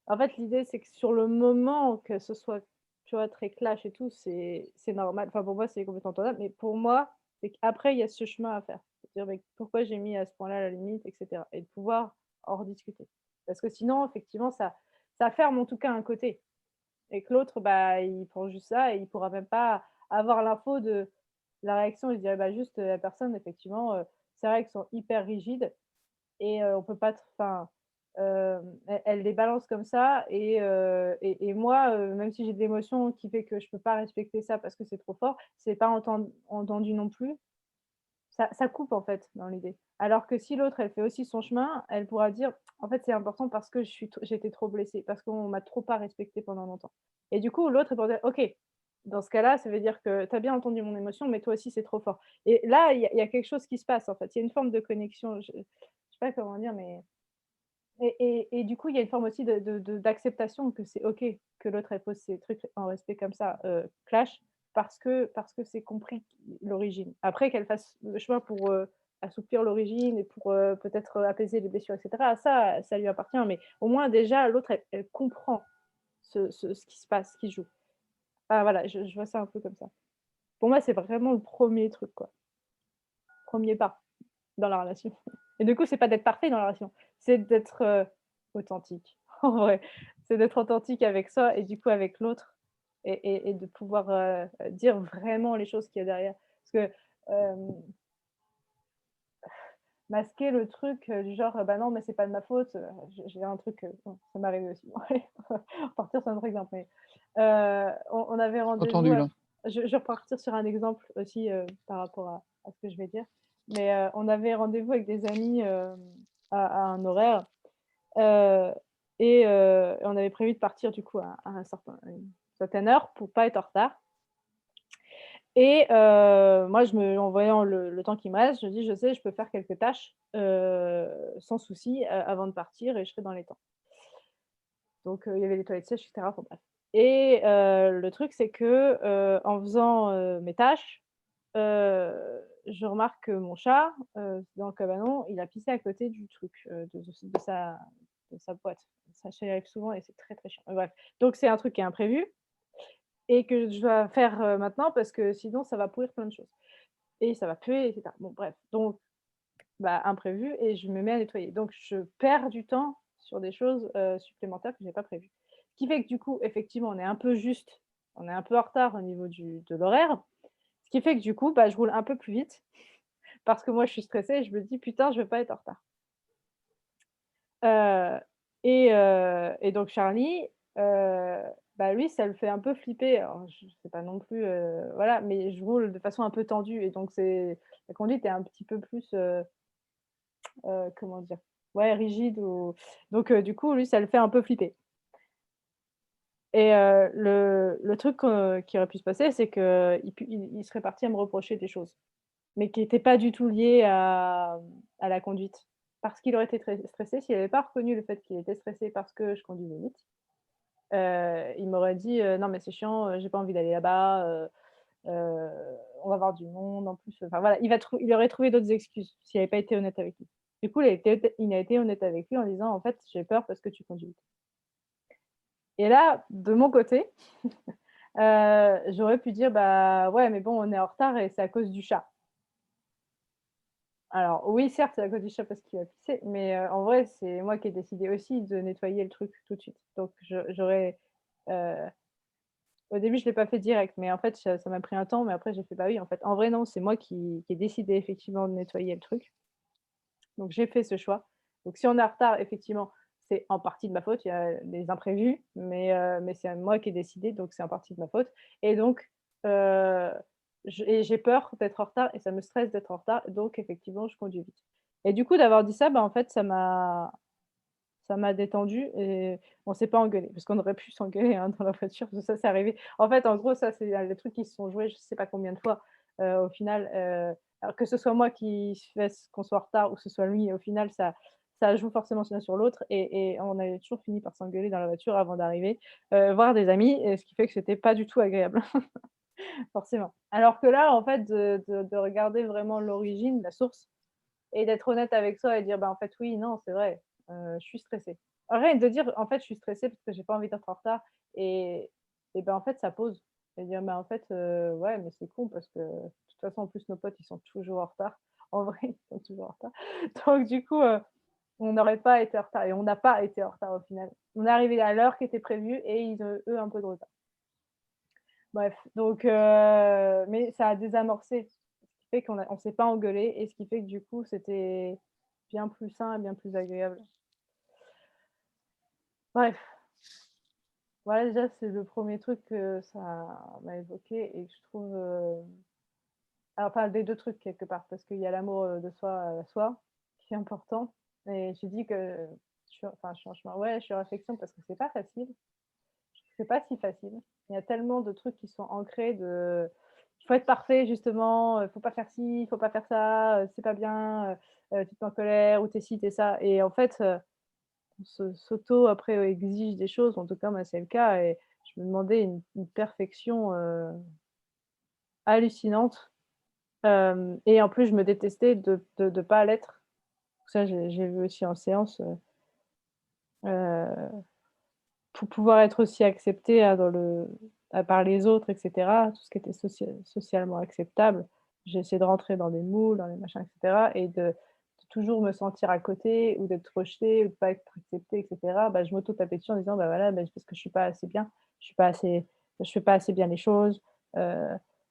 En fait, l'idée, c'est que sur le moment, que ce soit, tu vois, très clash et tout, c'est normal. Enfin, pour moi, c'est complètement entendable, mais pour moi, c'est qu'après, il y a ce chemin à faire. C'est-à-dire, mais pourquoi j'ai mis à ce point-là la limite, et cetera, et de pouvoir en rediscuter. Parce que sinon, effectivement, ça ferme en tout cas un côté et que l'autre, bah, il prend juste ça et il pourra même pas avoir l'info de la réaction. Il se dirait: «Bah, juste, la personne, effectivement, ses règles sont hyper rigides et on peut pas enfin, elle les balance comme ça et moi, même si j'ai de l'émotion qui fait que je peux pas respecter ça parce que c'est trop fort, c'est pas entendu non plus. Ça coupe en fait dans l'idée. Alors que si l'autre, elle fait aussi son chemin, elle pourra dire: «En fait, c'est important parce que j'ai été trop blessée, parce qu'on m'a trop pas respectée pendant longtemps» et du coup, l'autre, elle pourra dire: «OK, dans ce cas-là, ça veut dire que tu as bien entendu mon émotion, mais toi aussi, c'est trop fort» et là, il y a quelque chose qui se passe en fait. Il y a une forme de connexion, je sais pas comment dire, mais et du coup, il y a une forme aussi d'acceptation que c'est OK que l'autre elle pose ses trucs en respect comme ça, clash, parce que c'est compris l'origine. Après qu'elle fasse le chemin pour, assouplir l'origine et pour, peut-être, apaiser les blessures et cetera, ça lui appartient, mais au moins déjà l'autre elle comprend ce qui se passe, ce qui se joue. Ah voilà, je vois ça un peu comme ça. Pour moi, c'est vraiment le premier truc quoi, premier pas dans la relation et du coup, c'est pas d'être parfait dans la relation, c'est d'être, authentique. En vrai, c'est d'être authentique avec soi et du coup avec l'autre et de pouvoir, dire vraiment les choses qu'il y a derrière. Parce que, masquer le truc, du genre, «Bah non, mais c'est pas de ma faute», j'ai un truc, bon, ça m'est arrivé aussi. On va repartir sur un autre exemple, mais, on avait rendez-vous Entendu à là. je vais repartir sur un exemple aussi, par rapport à ce que je vais dire, mais, on avait rendez-vous avec des amis, à un horaire, heu on avait prévu de partir du coup à une certaine heure pour pas être en retard. Et moi, en voyant le temps qui me reste, je dis: «Je sais, je peux faire quelques tâches, sans souci, avant de partir et je serai dans les temps». Donc il y avait les toilettes sèches et cetera, enfin bref. Et le truc, c'est que, en faisant, mes tâches, je remarque que mon chat, dans le cabanon, il a pissé à côté du truc, de sa boîte. Ça lui arrive souvent et c'est très, très chiant. Bref, donc c'est un truc qui est imprévu et que je dois faire, maintenant parce que sinon ça va pourrir plein de choses. Et ça va puer et cetera. Bon bref, donc bah, imprévu et je me mets à nettoyer. Donc je perds du temps sur des choses, supplémentaires que j'ai pas prévues qui fait que du coup, effectivement, on est un peu juste, on est un peu en retard au niveau de l'horaire. Ce qui fait que du coup, bah, je roule un peu plus vite parce que moi, je suis stressée et je me dis: «Putain, je veux pas être en retard». Heu et donc Charlie, heu, bah, lui, ça le fait un peu flipper. Alors je sais pas non plus, voilà, mais je roule de façon un peu tendue et donc la conduite est un petit peu plus, comment dire? Ouais, rigide ou donc du coup, lui, ça le fait un peu flipper et le truc, qui aurait pu se passer, c'est qu'il serait parti à me reprocher des choses, mais qui étaient pas du tout liées à la conduite. Parce qu'il aurait été très stressé, s'il avait pas reconnu le fait qu'il était stressé parce que je conduisais vite, il m'aurait dit: «Non mais c'est chiant, j'ai pas envie d'aller là-bas, heu, on va voir du monde en plus», enfin voilà, il aurait trouvé d'autres excuses s'il avait pas été honnête avec lui. Du coup, il a été honnête avec lui en disant: «En fait, j'ai peur parce que tu conduis vite» et là, de mon côté, j'aurais pu dire: «Bah, ouais, mais bon, on est en retard et c'est à cause du chat». Alors oui, certes, c'est à cause du chat parce qu'il a pissé, mais en vrai, c'est moi qui ai décidé aussi de nettoyer le truc tout de suite. Donc j'aurais, heu, au début, je l'ai pas fait direct, mais en fait, ça m'a pris un temps, mais après j'ai fait: «Bah oui, en fait, en vrai, non, c'est moi qui ai décidé effectivement de nettoyer le truc». Donc j'ai fait ce choix. Donc si on est en retard, effectivement, c'est en partie de ma faute, il y a des imprévus, mais c'est moi qui ai décidé, donc c'est en partie de ma faute et donc heu, j'ai peur d'être en retard et ça me stresse d'être en retard, donc effectivement, je conduis vite et du coup, d'avoir dit ça, bah, en fait, ça m'a détendue et on s'est pas engueulés parce qu'on aurait pu s'engueuler, hein, dans la voiture, parce que ça, c'est arrivé. En fait, en gros, ça, c'est les trucs qui se sont joués je sais pas combien de fois, au final, alors que ce soit moi qui fasse qu'on soit en retard ou que ce soit lui, au final, ça joue forcément l'un sur l'autre et on avait toujours fini par s'engueuler dans la voiture avant d'arriver, voir des amis et ce qui fait que c'était pas du tout agréable, forcément. Alors que là, en fait, de regarder vraiment l'origine, la source et d'être honnête avec soi et dire: «Bah, en fait, oui, non, c'est vrai, je suis stressée». Rien de dire: «En fait, je suis stressée parce que j'ai pas envie d'être en retard» et et ben, en fait, ça pose et dire: «Bah, en fait, ouais, mais c'est con parce que de toute façon, en plus, nos potes, ils sont toujours en retard». En vrai, ils sont toujours en retard. Donc du coup, on n'aurait pas été en retard et on n'a pas été en retard au final. On est arrivés à l'heure qui était prévue et ils ont, eux, un peu de retard. Bref, donc mais ça a désamorcé, ce qui fait on s'est pas engueulés et ce qui fait que du coup, c'était bien plus sain et bien plus agréable. Bref, voilà déjà c'est le premier truc que ça m'a évoqué et que je trouve, alors enfin des 2 trucs quelque part, parce qu'il y a l'amour, de soi qui est important et j'ai dit que je suis en chemin ouais, je suis en réflexion parce que c'est pas facile. C'est pas si facile. Il y a tellement de trucs qui sont ancrés de il faut être parfait justement, faut pas faire ci, il faut pas faire ça, c'est pas bien, tu te mets en colère ou tu es ci, tu es ça et en fait, on s'auto après, exige des choses, en tout cas moi c'est le cas et je me demandais une perfection, hallucinante, et en plus je me détestais de pas l'être. Ça j'ai vu aussi en séance, pour pouvoir être aussi acceptée, par les autres et cetera, tout ce qui était socialement acceptable, j'ai essayé de rentrer dans des moules, dans les machins et cetera et de toujours me sentir à côté ou d'être rejetée ou de pas être acceptée et cetera. Bah, je m'auto-tapais dessus en disant: «Bah, voilà, bah, parce que je suis pas assez bien, je suis pas assez je fais pas assez bien les choses, heu,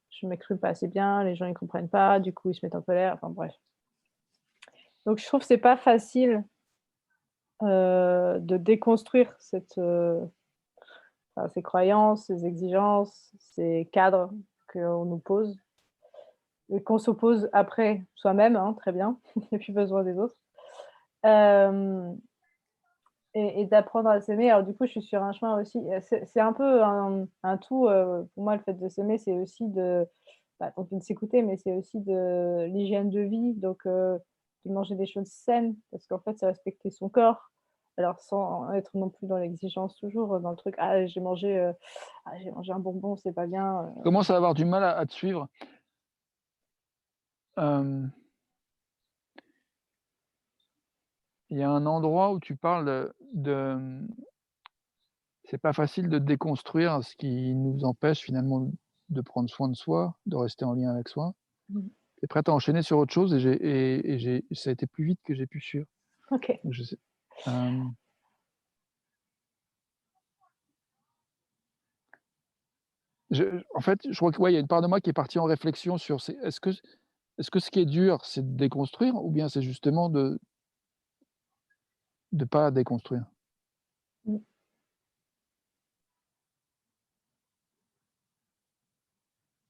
je m'exprime pas assez bien, les gens ils comprennent pas, du coup ils se mettent en colère», enfin bref. Donc je trouve que c'est pas facile, de déconstruire ces croyances, ces exigences, ces cadres qu'on nous pose et qu'on s'oppose après soi-même, hein, très bien, il n'y a plus besoin des autres. Hem et d'apprendre à s'aimer. Alors du coup, je suis sur un chemin aussi, c'est un peu un tout, pour moi, le fait de s'aimer, c'est aussi donc de s'écouter, mais c'est aussi de l'hygiène de vie, donc de manger des choses saines parce qu'en fait, c'est respecter son corps. Alors sans être non plus dans l'exigence toujours, dans le truc: j'ai mangé un bonbon, c'est pas bien», Je commence à avoir du mal à te suivre. Hem, il y a un endroit où tu parles c'est pas facile de déconstruire ce qui nous empêche finalement de prendre soin de soi, de rester en lien avec soi. Mmh. Tu es prête à enchaîner sur autre chose et ça a été plus vite que j'ai pu suivre. OK. Donc je sais hem, En fait, je crois que ouais, il y a une part de moi qui est partie en réflexion sur est-ce que ce qui est dur, c'est de déconstruire ou bien c'est justement de pas déconstruire? Mmh.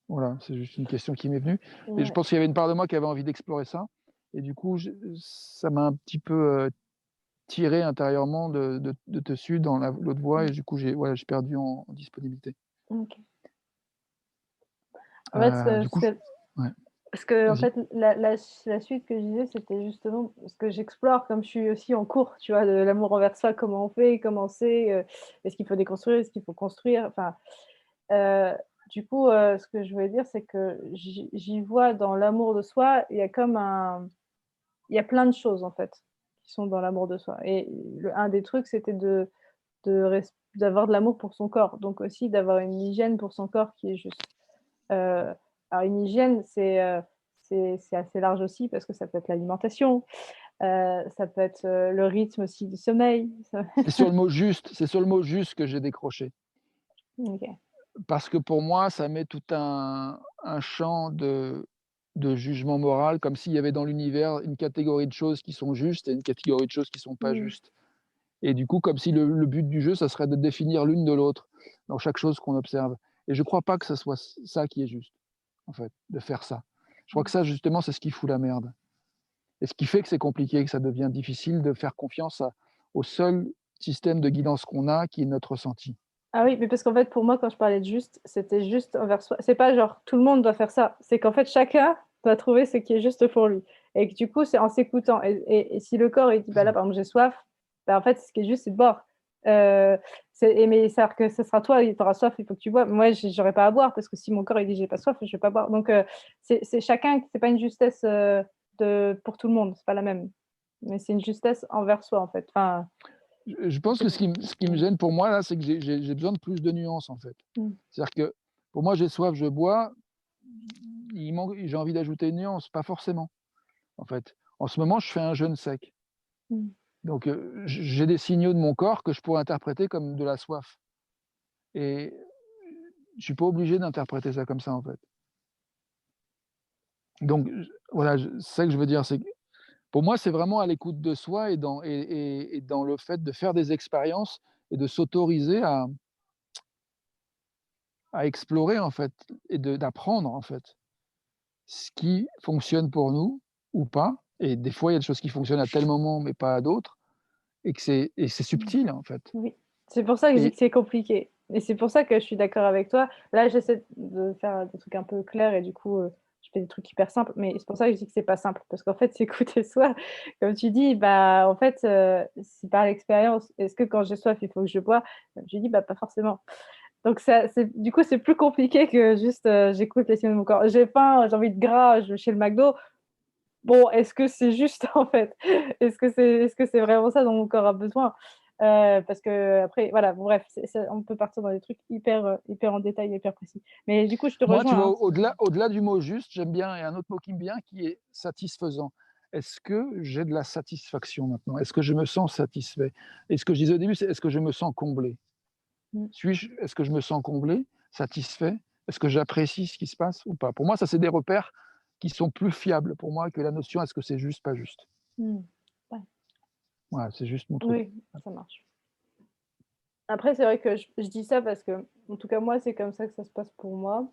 Voilà, c'est juste une question qui m'est venue et je Ouais. pense qu'il y avait une part de moi qui avait envie d'explorer ça et du coup, ça m'a un petit peu, tiré intérieurement de dessus dans l'autre voie Mmh. et du coup, j'ai perdu en disponibilité. OK. En fait, Du coup, ouais, parce que en vas-y. fait, la suite que je disais, c'était justement ce que j'explore comme je suis aussi en cours, tu vois? De l'amour envers soi, comment on fait, comment c'est, est-ce qu'il faut déconstruire, est-ce qu'il faut construire? Enfin, heu, du coup, ce que je voulais dire, c'est que j'y vois dans l'amour de soi, il y a plein de choses, en fait, qui sont dans l'amour de soi et un des trucs, c'était d'avoir de l'amour pour son corps, donc aussi d'avoir une hygiène pour son corps qui est juste. Heu, alors une hygiène, c'est assez large aussi parce que ça peut être l'alimentation, ça peut être, le rythme aussi du sommeil, ça C'est sur le mot juste que j'ai décroché. OK. Parce que pour moi, ça met tout un champ de jugement moral, comme s'il y avait dans l'univers une catégorie de choses qui sont justes et une catégorie de choses qui sont pas Mmh. justes. Et du coup, comme si le but du jeu, ça serait de définir l'une de l'autre, dans chaque chose qu'on observe. Et je crois pas que ça soit ça qui est juste, en fait, de faire ça. Je crois que Mmh. ça, justement, c'est ce qui fout la merde. Et ce qui fait que c'est compliqué, que ça devient difficile de faire confiance au seul système de guidance qu'on a, qui est notre ressenti. Ah oui, mais parce qu'en fait, pour moi, quand je parlais de juste, c'était juste envers soi. C'est pas genre tout le monde doit faire ça. C'est qu'en fait, chacun doit trouver ce qui est juste pour lui et que du coup, c'est en s'écoutant et si le corps, il dit: «Bah, là, par exemple, j'ai soif», bah, en fait, ce qui est juste, c'est de boire. Heu, mais c'est-à-dire que ce sera toi, tu auras soif, il faut que tu bois. Moi, j'aurais pas à boire parce que si mon corps, il dit: «J'ai pas soif», je vais pas boire. Donc c'est chacun, c'est pas une justesse, pour tout le monde, c'est pas la même. Mais c'est une justesse envers soi, en fait. Enfin, Je pense que ce qui me mmh, gêne pour moi là, c'est que j'ai besoin de plus de nuances, en fait. mmh, C'est-à-dire que pour moi, j'ai soif, je bois, j'ai envie d'ajouter une nuance, pas forcément, en fait. En ce moment, je fais un jeûne sec, mmh. donc j'ai des signaux de mon corps que je pourrais interpréter comme de la soif et je suis pas obligé d'interpréter ça comme ça, en fait. Donc voilà, c'est ça que je veux dire, c'est que pour moi, c'est vraiment à l'écoute de soi et dans le fait de faire des expériences et de s'autoriser à explorer, en fait et d'apprendre, en fait, ce qui fonctionne pour nous ou pas et des fois, il y a des choses qui fonctionnent à tel moment, mais pas à d'autres et c'est Mmh. subtil, en fait Oui. C'est pour ça que je dis et que c'est compliqué et c'est pour ça que je suis d'accord avec toi. Là, j'essaie de faire des trucs un peu clairs et du coup, je fais des trucs hyper simples, mais c'est pour ça que je dis que c'est pas simple parce qu'en fait, s'écouter soi, comme tu dis, bah, en fait, c'est par l'expérience. Est-ce que quand j'ai soif, il faut que je bois? Je dis: «Bah, pas forcément». Donc ça c'est du coup, c'est plus compliqué que juste, j'écoute les signaux de mon corps. J'ai faim, j'ai envie de gras, je vais chez le McDo. Bon, est-ce que c'est juste en fait? Est-ce que c'est vraiment ça dont mon corps a besoin? Parce qu'après voilà, bon bref, on peut partir dans des trucs hyper en détail, hyper précis. Mais du coup, je te moi, tu rejoins, vois, hein. au-delà du mot juste, j'aime bien il y a un autre mot qui me vient qui est satisfaisant. Est-ce que j'ai de la satisfaction maintenant? Est-ce que je me sens satisfait? Et ce que je disais au début, c'est est-ce que je me sens comblé? Mmh. Est-ce que je me sens comblé, satisfait? Est-ce que j'apprécie ce qui se passe ou pas? Pour moi, ça, c'est des repères qui sont plus fiables pour moi que la notion est-ce que c'est juste, pas juste? Mmh. Ouais. Voilà, c'est juste mon truc. Oui, ça marche. Après, c'est vrai que je dis ça parce que, en tout cas, moi, c'est comme ça que ça se passe pour moi.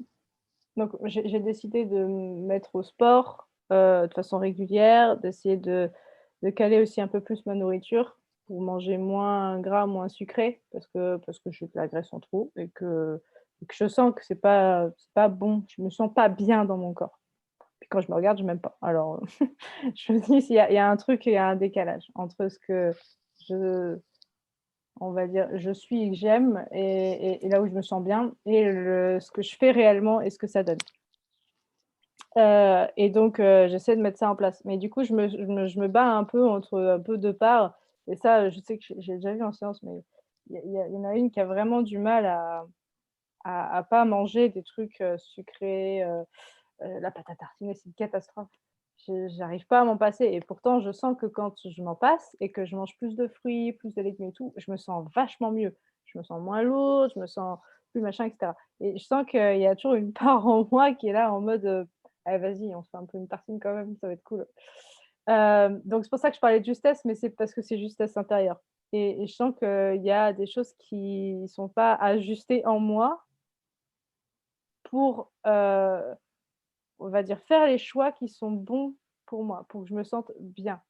Donc j'ai décidé de me mettre au sport, de façon régulière, d'essayer de caler aussi un peu plus ma nourriture pour manger moins gras, moins sucré parce que j'ai de la graisse en trop et que je sens que c'est pas bon. Je me sens pas bien dans mon corps. Puis quand je me regarde, je m'aime pas. Alors, je me dis il y a un truc, il y a un décalage entre ce que je on va dire, je suis et que j'aime et là où je me sens bien et ce que je fais réellement et ce que ça donne. Et donc j'essaie de mettre ça en place. Mais du coup, je me bats un peu entre un peu 2 parts et ça, je sais que j'ai déjà vu en séance, mais il y en a une qui a vraiment du mal à pas manger des trucs, sucrés, la pâte à tartiner, c'est une catastrophe. J'arrive pas à m'en passer et pourtant je sens que quand je m'en passe et que je mange plus de fruits, plus de légumes et tout, je me sens vachement mieux. Je me sens moins lourde, je me sens plus, machin, etc. Et je sens qu'il y a toujours une part en moi qui est là en mode, «Allez vas-y, on se fait un peu une tartine quand même, ça va être cool». Donc c'est pour ça que je parlais de justesse, mais c'est parce que c'est justesse intérieure et je sens qu'il y a des choses qui sont pas ajustées en moi pour, on va dire, faire les choix qui sont bons pour moi, pour que je me sente bien,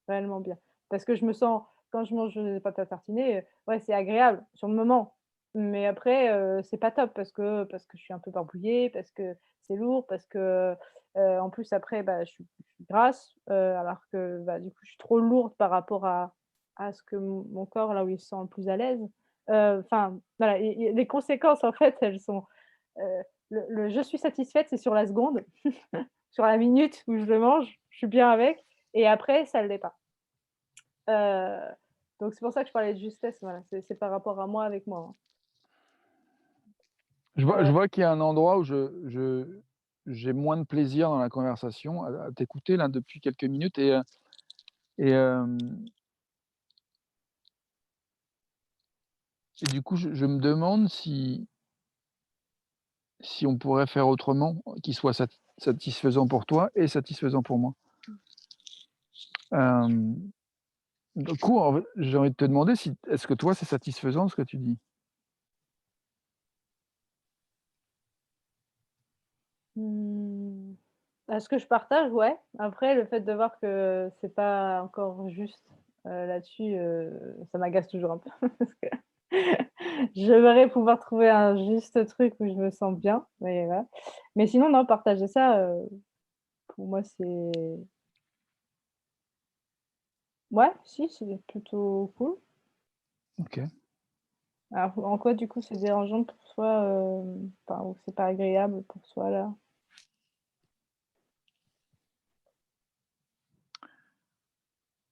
réellement bien. Parce que je me sens quand je mange des pâtes à tartiner, ouais, c'est agréable sur le moment, mais après, c'est pas top parce que je suis un peu barbouillée, parce que c'est lourd, parce que, en plus après, bah, je suis grasse, alors que, bah, du coup, je suis trop lourde par rapport à ce que mon corps, là où il se sent le plus à l'aise. Enfin, voilà et les conséquences, en fait, elles sont, heu, le «je suis satisfaite», c'est sur la seconde, sur la minute où je le mange, je suis bien avec et après ça l'est pas. Heu, donc c'est pour ça que je parlais de justesse, voilà, c'est par rapport à moi avec moi, hein. Je vois qu'il y a un endroit où j'ai moins de plaisir dans la conversation à t'écouter là depuis quelques minutes et hem et du coup, je me demande si on pourrait faire autrement, qui soit satisfaisant pour toi et satisfaisant pour moi. Hem, du coup, en fait, j'ai envie de te demander si est-ce que toi, c'est satisfaisant ce que tu dis? Mmh, bah, ce que je partage, ouais. Après le fait de voir que c'est pas encore juste, là-dessus, ça m'agace toujours un peu parce que j'aimerais pouvoir trouver un juste truc où je me sens bien, mais voilà. Mais sinon non, partager ça, pour moi c'est ouais, si, c'est plutôt cool. OK. Alors, en quoi du coup c'est dérangeant pour toi, enfin ou c'est pas agréable pour toi là?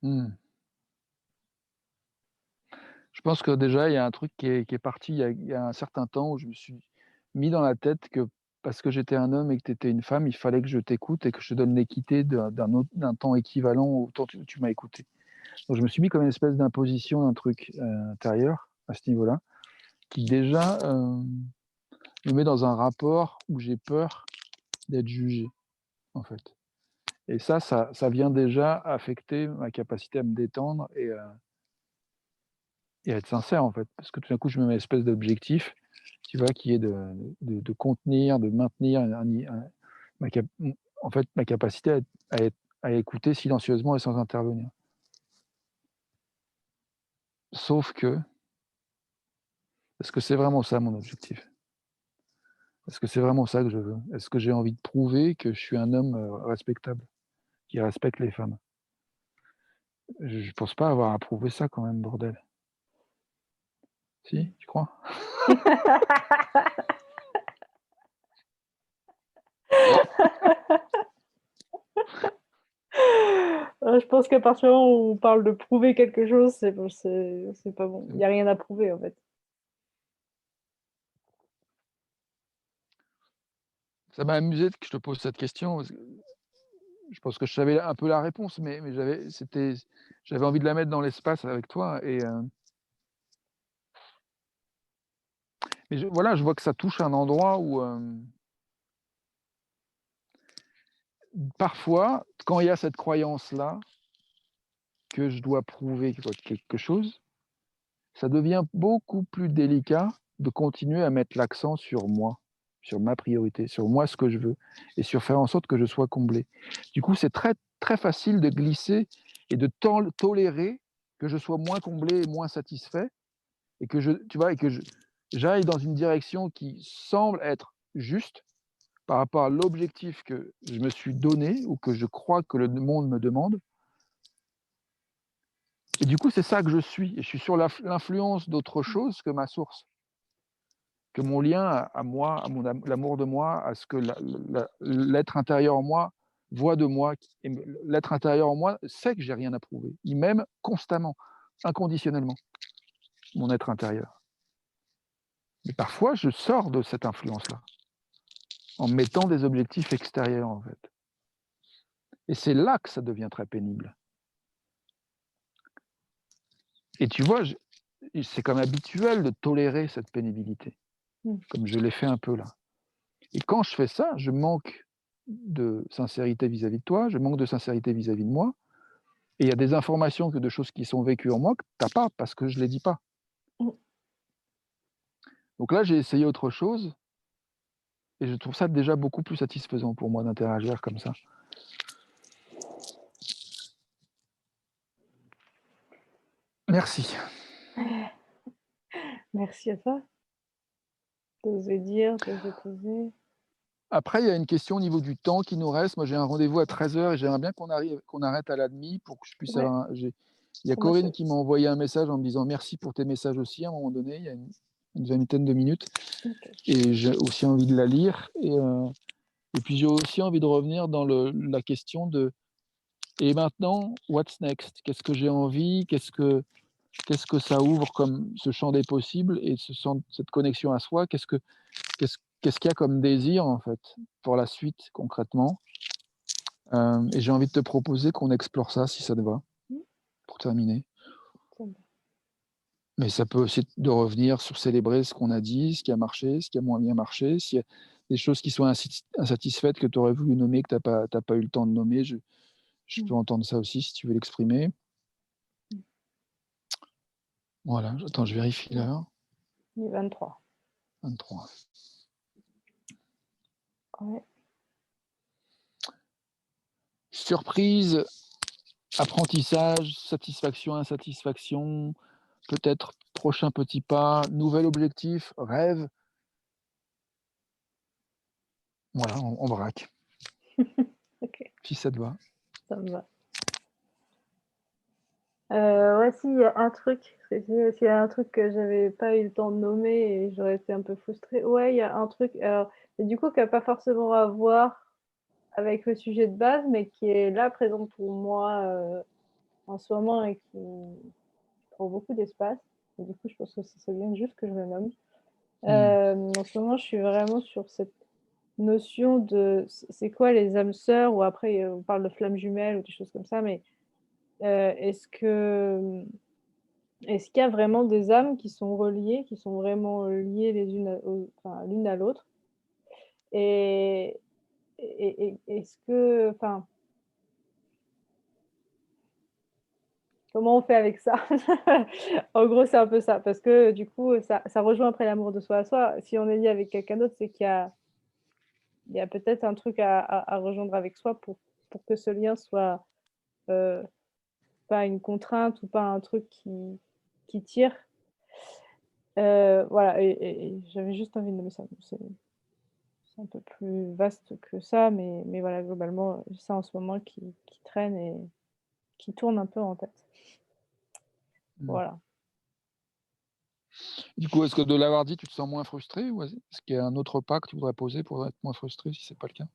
Mmh. Je pense que déjà, il y a un truc qui est parti il y a un certain temps où je me suis mis dans la tête que parce que j'étais un homme et que tu étais une femme, il fallait que je t'écoute et que je te donne l'équité d'un temps équivalent au temps que tu m'as écouté. Donc je me suis mis comme une espèce d'imposition d'un truc, intérieur à ce niveau-là, qui déjà, me met dans un rapport où j'ai peur d'être jugé, en fait. Et ça vient déjà affecter ma capacité à me détendre et à être sincère, en fait. Parce que tout d'un coup, je me mets une espèce d'objectif, tu vois, qui est de contenir, de maintenir ma cap en fait, ma capacité à écouter silencieusement et sans intervenir. Sauf que, est-ce que c'est vraiment ça mon objectif? Est-ce que c'est vraiment ça que je veux? Est-ce que j'ai envie de prouver que je suis un homme, respectable, qui respecte les femmes? Je pense pas avoir à prouver ça quand même, bordel. Si, tu crois? Je pense qu'à partir du moment où on parle de prouver quelque chose, c'est pas bon. Il y a rien à prouver, en fait. Ça m'a amusé que je te pose cette question parce que je pense que je savais un peu la réponse, mais j'avais envie de la mettre dans l'espace avec toi mais voilà, je vois que ça touche un endroit où, parfois, quand il y a cette croyance-là, que je dois prouver quelque chose, ça devient beaucoup plus délicat de continuer à mettre l'accent sur moi, sur ma priorité, sur moi, ce que je veux et sur faire en sorte que je sois comblé. Du coup, c'est très, très facile de glisser et de tolérer que je sois moins comblé et moins satisfait et que tu vois, et que j'aille dans une direction qui semble être juste par rapport à l'objectif que je me suis donné ou que je crois que le monde me demande. Et du coup, c'est ça que je suis. Et je suis sur l'influence d'autre chose que ma source, que mon lien à moi, à l'amour de moi, à ce que l'être intérieur en moi voit de moi. Et l'être intérieur en moi sait que j'ai rien à prouver. Il m'aime constamment, inconditionnellement, mon être intérieur. Mais parfois, je sors de cette influence-là, en mettant des objectifs extérieurs, en fait. Et c'est là que ça devient très pénible. Et tu vois, c'est comme habituel de tolérer cette pénibilité. comme je l'ai fait un peu là. Et quand je fais ça, je manque de sincérité vis-à-vis de toi, je manque de sincérité vis-à-vis de moi, et il y a des informations de choses qui sont vécues en moi que tu as pas parce que je les dis pas. Mmh. Donc là, j'ai essayé autre chose et je trouve ça déjà beaucoup plus satisfaisant pour moi d'interagir comme ça. Merci. Merci à toi d'oser dire, d'oser poser. Après, il y a une question au niveau du temps qui nous reste. Moi, j'ai un rendez-vous à 13h et j'aimerais bien qu'on arrête à la demie pour que je puisse Ouais, avoir il y a pour moi, Corinne c'est qui m'a envoyé un message en me disant merci pour tes messages aussi à un moment donné, il y a une vingtaine de minutes. OK. Et j'ai aussi envie de la lire. Et puis j'ai aussi envie de revenir dans la question de et maintenant, what's next? Qu'est-ce que j'ai envie? Qu'est-ce que ça ouvre comme ce champ des possibles et cette connexion à soi? Qu'est-ce qu'il y a comme désir en fait pour la suite concrètement? Et j'ai envie de te proposer qu'on explore ça si ça te va, Mmh, pour terminer. ça me va. Mais ça peut aussi de revenir sur célébrer ce qu'on a dit, ce qui a marché, ce qui a moins bien marché, s'il y a des choses qui sont insatisfaites que tu aurais voulu nommer, que tu pas eu le temps de nommer, je Mmh. peux entendre ça aussi si tu veux l'exprimer. Mmh. Voilà, attends, je vérifie Ouais, l'heure. il est 23. 23. Ouais. Surprise, apprentissage, satisfaction, insatisfaction, peut-être prochain petit pas, nouvel objectif, rêve. Voilà, on braque, OK, si ça te va. ça me va. Ouais, si, il y a un truc, s'il y a un truc que j'avais pas eu le temps de nommer et j'aurais été un peu frustrée. Ouais, il y a un truc, mais du coup, qui a pas forcément à voir avec le sujet de base, mais qui est là, présent pour moi, en ce moment et qui prend beaucoup d'espace et du coup, je pense que ce serait bien juste que je le nomme. Mmh. En ce moment, je suis vraiment sur cette notion de c'est quoi les âmes sœurs ou après, on parle de flammes jumelles ou des choses comme ça, mais, est-ce que, est-ce qu'il y a vraiment des âmes qui sont reliées, qui sont vraiment liées les unes enfin, l'une à l'autre? Et est-ce que enfin, comment on fait avec ça? En gros, c'est un peu ça, parce que du coup, ça rejoint après l'amour de soi à soi. Si on est lié avec quelqu'un d'autre, c'est qu'il y a peut-être un truc à rejoindre avec soi pour que ce lien soit, heu, pas une contrainte ou pas un truc qui tire. Voilà et j'avais juste envie de nommer ça. C'est un peu plus vaste que ça, mais voilà, globalement, j'ai ça en ce moment qui traîne et qui tourne un peu en tête. Mmh. Voilà. Du coup, est-ce que de l'avoir dit, tu te sens moins frustré ou est-ce qu'il y a un autre pas que tu voudrais poser pour être moins frustré si c'est pas le cas?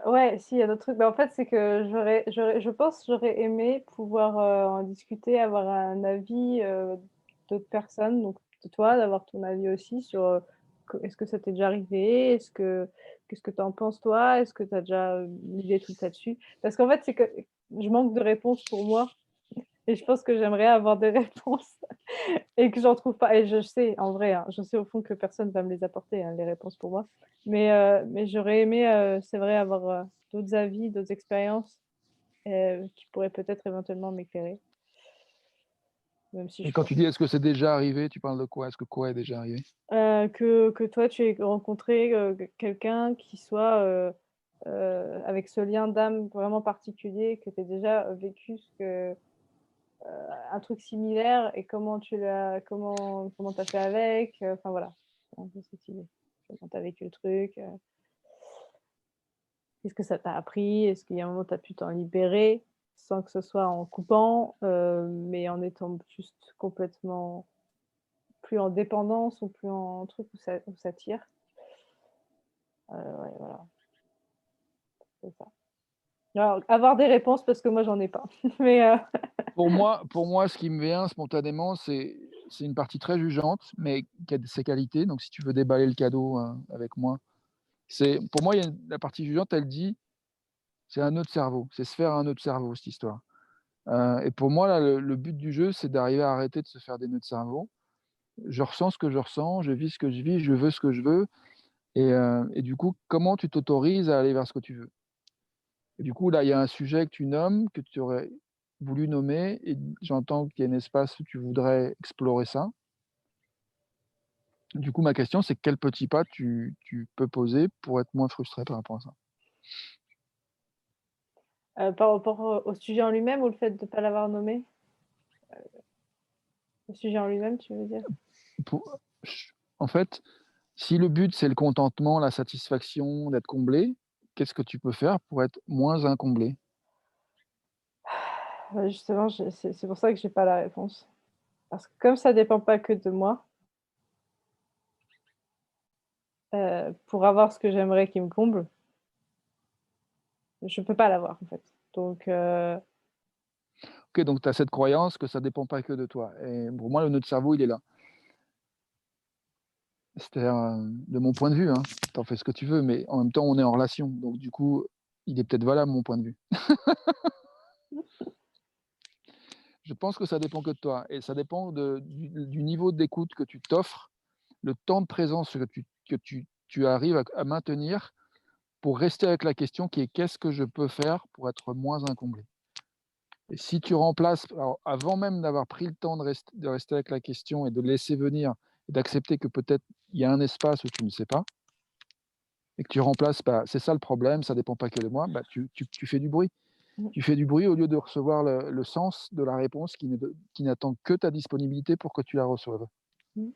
Ouais, si, il y a d'autres trucs. Bah, en fait, c'est que je pense, j'aurais aimé pouvoir, en discuter, avoir un avis, d'autres personnes, donc de toi, d'avoir ton avis aussi sur, co est-ce que ça t'est déjà arrivé? Qu'est-ce que tu en penses toi? Est-ce que tu as déjà, mis des trucs là-dessus? Parce qu'en fait, c'est que je manque de réponses pour moi et je pense que j'aimerais avoir des réponses et que j'en trouve pas et je sais en vrai, hein, je sais au fond que personne va me les apporter, hein, les réponses pour moi. Mais j'aurais aimé, c'est vrai avoir, d'autres avis, d'autres expériences, qui pourraient peut-être éventuellement m'éclairer, même si Et je quand pense tu dis: «Est-ce que c'est déjà arrivé?» tu parles de quoi? Est-ce que quoi est déjà arrivé? que toi tu aies rencontré, quelqu'un qui soit, avec ce lien d'âme vraiment particulier, que tu aies déjà vécu un truc similaire et comment tu as fait avec, enfin voilà, c'est un peu cette idée. Comment tu as vécu le truc, qu'est-ce que ça t'a appris? Est-ce qu'il y a un moment tu as pu t'en libérer sans que ce soit en coupant, mais en étant juste complètement plus en dépendance ou plus en truc où ça tire? Ouais, voilà, c'est ça. Alors avoir des réponses parce que moi j'en ai pas, mais Pour moi, ce qui me vient spontanément, c'est une partie très jugeante, mais qui a ses qualités. Donc si tu veux déballer le cadeau, avec moi, c'est pour moi, il y a la partie jugeante, elle dit: «C'est un nœud de cerveau, c'est se faire un nœud de cerveau cette histoire». Et pour moi, là, le but du jeu, c'est d'arriver à arrêter de se faire des nœuds de cerveau. Je ressens ce que je ressens, je vis ce que je vis, je veux ce que je veux et du coup, comment tu t'autorises à aller vers ce que tu veux? Et du coup, là, il y a un sujet que tu nommes, que tu aurais voulu nommer et j'entends qu'il y a un espace où tu voudrais explorer ça. Du coup, ma question, c'est quel petit pas tu peux poser pour être moins frustré par rapport à ça? Par rapport au sujet en lui-même ou le fait de ne pas l'avoir nommé? Le sujet en lui-même, tu veux dire? Pour ch En fait, si le but, c'est le contentement, la satisfaction, d'être comblé, qu'est-ce que tu peux faire pour être moins incomblé? Justement, c'est pour ça que j'ai pas la réponse. Parce que comme ça dépend pas que de moi, pour avoir ce que j'aimerais qui me comble, je peux pas l'avoir, en fait. Donc OK, donc tu as cette croyance que ça dépend pas que de toi et pour moi, le nœud de cerveau, il est là. C'est-à-dire, de mon point de vue, hein, tu en fais ce que tu veux, mais en même temps, on est en relation, donc du coup, il est peut-être valable mon point de vue. Je pense que ça dépend que de toi et ça dépend du niveau d'écoute que tu t'offres, le temps de présence que tu arrives à maintenir pour rester avec la question qui est: «Qu'est-ce que je peux faire pour être moins incomblé?» Et si tu remplaces alors avant même d'avoir pris le temps de rester avec la question et de laisser venir et d'accepter que peut-être il y a un espace où tu ne sais pas et que tu remplaces par: «C'est ça le problème, ça dépend pas que de moi», bah, tu fais du bruit. mmh Tu fais du bruit au lieu de recevoir le sens de la réponse qui n'attend que ta disponibilité pour que tu la reçoives. mh.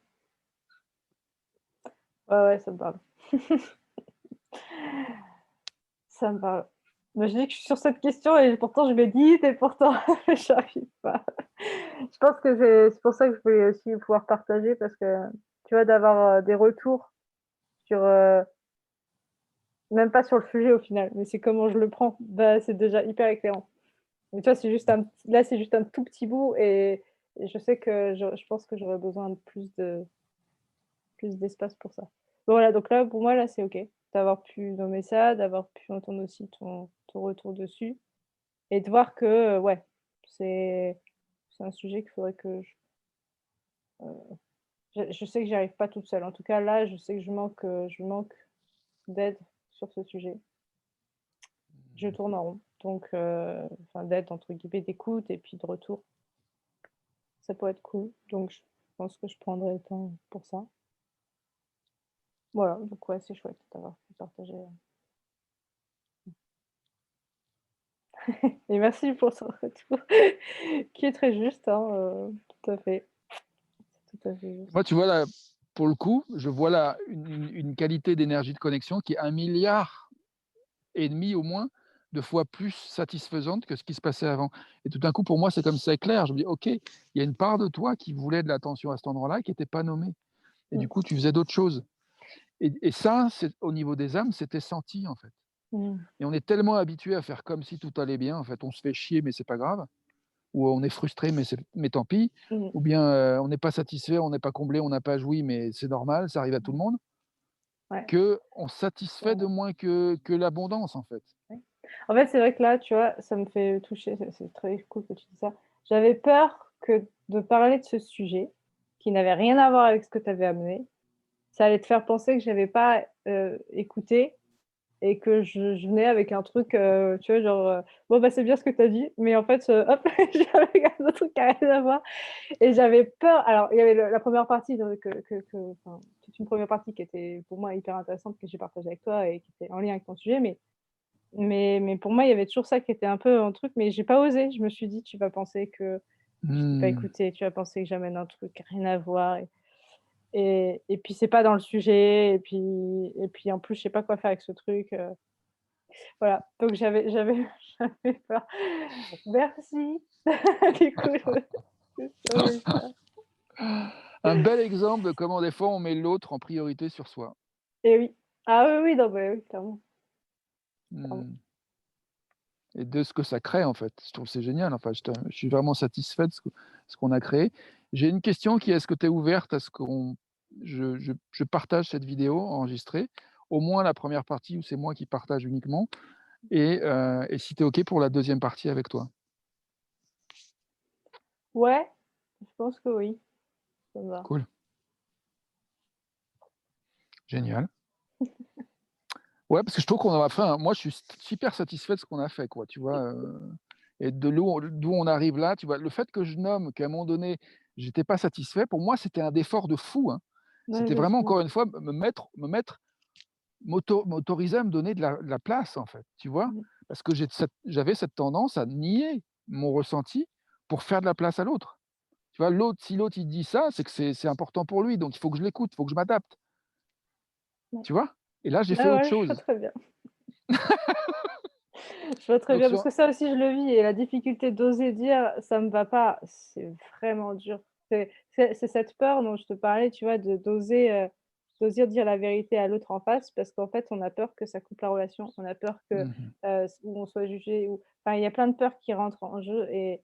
Ouais, ouais, ça me parle. Ça me parle. Mais je dis que je suis sur cette question et pourtant je médite et pourtant j'arrive pas. Je pense que c'est pour ça que je voulais aussi pouvoir partager parce que, tu vois, d'avoir, des retours sur, même pas sur le sujet au final, mais c'est comment je le prends, bah, c'est déjà hyper éclairant. Mais tu vois, c'est juste un petit là, c'est juste un tout petit bout et je sais que je pense que j'aurais besoin de plus d'espace pour ça. Voilà, donc là, pour moi, là, c'est OK d'avoir pu nommer ça, d'avoir pu entendre aussi ton retour dessus et de voir que, ouais, c'est c'est un sujet qu'il faudrait que je sais que j'y arrive pas toute seule. En tout cas, là, je sais que je manque d'aide sur ce sujet. Je tourne en rond, donc enfin d'aide entre guillemets, d'écoute et puis de retour. Ça pourrait être cool, donc je pense que je prendrai le temps pour ça. Voilà, donc ouais, c'est chouette d'avoir pu partager, et merci pour ton retour qui est très juste, hein, tout à fait, tout à fait juste. Moi, tu vois, là, pour le coup, je vois là une qualité d'énergie de connexion qui est 1,5 milliard au moins de fois plus satisfaisante que ce qui se passait avant et tout d'un coup, pour moi, c'est comme ça clair. Je me dis: «OK, il y a une part de toi qui voulait de l'attention à cet endroit-là qui était pas nommée» et du Mmh. coup, tu faisais d'autres choses et ça, c'est au niveau des âmes, c'était senti, en fait. Mmh. Et on est tellement habitué à faire comme si tout allait bien, en fait, on se fait chier, mais c'est pas grave, ou on est frustré, mais tant pis, Mmh. ou bien, on n'est pas satisfait, on n'est pas comblé, on n'a pas joui, mais c'est normal, ça arrive à tout le monde, Ouais, qu'on c'est satisfait de vrai, moins que l'abondance, en fait. ouais. En fait, c'est vrai que là, tu vois, ça me fait toucher, c'est très cool que tu dis ça. J'avais peur que de parler de ce sujet, qui n'avait rien à voir avec ce que tu avais amené, ça allait te faire penser que j'avais pas, écouté et que je venais avec un truc, tu vois, genre, «Bon, bah, c'est bien ce que tu as dit», mais en fait, hop, j'avais un autre truc qui a rien à voir et j'avais peur. Alors, il y avait la première partie donc que enfin, toute une première partie qui était pour moi hyper intéressante, que j'ai partagée avec toi et qui était en lien avec ton sujet, mais pour moi, il y avait toujours ça qui était un peu un truc, mais j'ai pas osé. Je me suis dit: «Tu vas penser que je t'ai pas Mmh. écouté, tu vas penser que j'amène un truc rien à voir et puis c'est pas dans le sujet et puis en plus, je sais pas quoi faire avec ce truc», voilà. Donc j'avais j'avais peur. Merci. Du coup, je vais sauver ça Un bel exemple de comment des fois on met l'autre en priorité sur soi. et oui. Ah oui, oui, non, mais oui, clairement, clairement. Mmh et de ce que ça crée, en fait. Je trouve que c'est génial, enfin, je suis vraiment satisfait de ce qu'on a créé. J'ai une question qui est: est-ce que tu es ouverte à ce qu'on je partage cette vidéo enregistrée, au moins la première partie où c'est moi qui partage uniquement et si tu es OK pour la deuxième partie avec toi? Ouais, je pense que oui, ça me va. Cool, génial. Ouais, parce que je trouve qu'on a fait moi, je suis super satisfait de ce qu'on a fait, quoi, tu vois? Et de d'où on arrive là, tu vois? Le fait que je nomme qu'à un moment donné, j'étais pas satisfait, pour moi, c'était un effort de fou, hein. Ouais, C'était bien vraiment, sûr. encore une fois, m'autoriser à me donner de la place, en fait, tu vois? Mmh. Parce que j'avais cette tendance à nier mon ressenti pour faire de la place à l'autre. Tu vois? L'autre, si l'autre il dit ça, c'est que c'est important pour lui, donc il faut que je l'écoute, il faut que je m'adapte, Ouais. tu vois? Et là, j'ai fait Ouais, autre ouais, je vois chose. très bien. Je vois très Donc bien parce sur que ça aussi je le vis et la difficulté d'oser dire: «Ça me va pas», c'est vraiment dur. C'est cette peur dont je te parlais, tu vois, d'oser dire la vérité à l'autre en face parce qu'en fait, on a peur que ça coupe la relation. On a peur que, mmh ou on soit jugé ou enfin, il y a plein de peurs qui rentrent en jeu et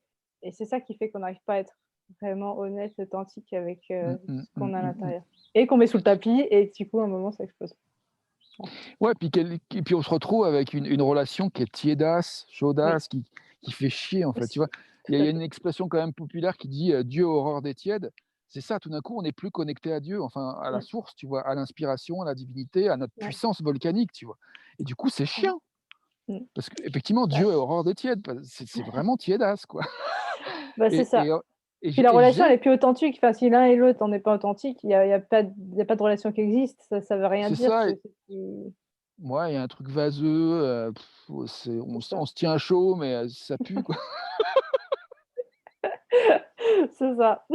c'est ça qui fait qu'on n'arrive pas à être vraiment honnête, authentique avec, Mmh, mmh, ce qu'on mmh, a à mmh, mmh. l'intérieur et qu'on met sous le tapis et du coup, à un moment, ça explose. Ouais. Ouais, puis on se retrouve avec une relation qui est tiédasse, Oui, chaudasse, qui fait chier, en fait, tu vois? aussi, Il y a tout il à y a fait. une expression quand même populaire qui dit, «Dieu a horreur des tièdes». C'est ça, tout d'un coup, on n'est plus connecté à Dieu, enfin à la Mmh, source, tu vois? À l'inspiration, à la divinité, à notre ouais, puissance volcanique, tu vois? Et du coup, c'est ouais. chiant Mmh. parce qu'effectivement, Bah Dieu a horreur des tièdes, c'est vraiment tiédasse, quoi. bah, c'est Et ça. et et Puis j'ai la et relation, elle est j'ai plus authentique. Enfin, si l'un et l'autre, on n'est pas authentique, il y a pas de relation qui existe. Ça veut rien c'est dire. ça. C'est du Moi, il y a un truc vaseux, c'est c'est ça. on se tient chaud, mais ça pue, quoi. C'est ça.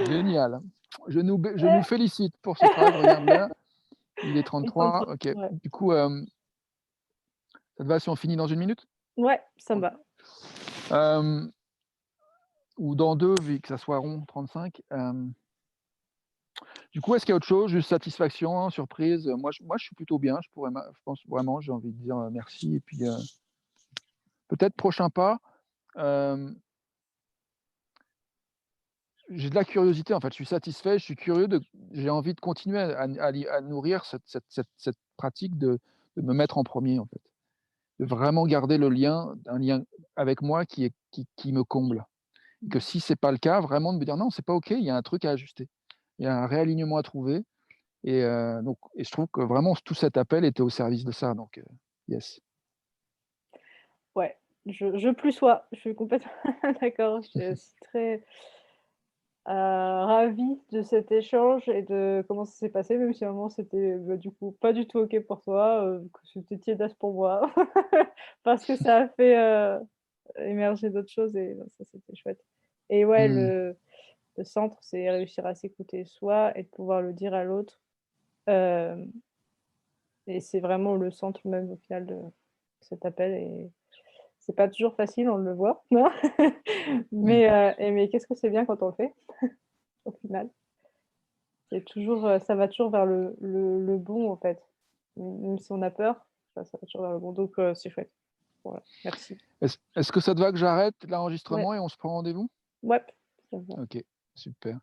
Génial. Je nous félicite pour ce travail, je regarde l'heure, il est Il est temps de 33, OK. ouais. Du coup, ça te va si on finit dans 1 minute? Ouais, ça me OK. va. Hem, ou dans 2 vu que ça soit rond, 35. Du coup, est-ce qu'il y a autre chose? Juste satisfaction, surprise? Moi, je suis plutôt bien, je pense vraiment, j'ai envie de dire, merci et puis, peut-être prochain pas, hem j'ai de la curiosité, en fait, je suis satisfait, je suis curieux j'ai envie de continuer à nourrir cette pratique de me mettre en premier, en fait. De vraiment garder un lien avec moi qui me comble. Et que Mmh. si c'est pas le cas, vraiment de me dire: «Non, c'est pas OK, il y a un truc à ajuster. Il y a un réalignement à trouver» et je trouve que vraiment tout cet appel était au service de ça, donc yes. Ouais, je plus sois. Je suis complètement d'accord. Je suis très, ravie de cet échange et de comment ça s'est passé, même si à un moment c'était, bah, du coup, pas du tout OK pour toi, que c'était tiédasse pour moi. Parce que ça a fait, émerger d'autres choses et ça, c'était chouette. Et ouais, Mmh. le centre, c'est réussir à s'écouter soi et de pouvoir le dire à l'autre, hem et c'est vraiment le centre même au final de cet appel et c'est pas toujours facile, on le voit, hein. Mmh. Mais qu'est-ce que c'est bien quand on le fait, au final. C'est toujours, ça va toujours vers le bon, en fait. Même si on a peur, ça va toujours vers le bon, donc c'est chouette. Voilà, merci. Est-ce que ça te va que j'arrête Ouais, l'enregistrement et on se prend rendez-vous? ouais, ça va. OK, super.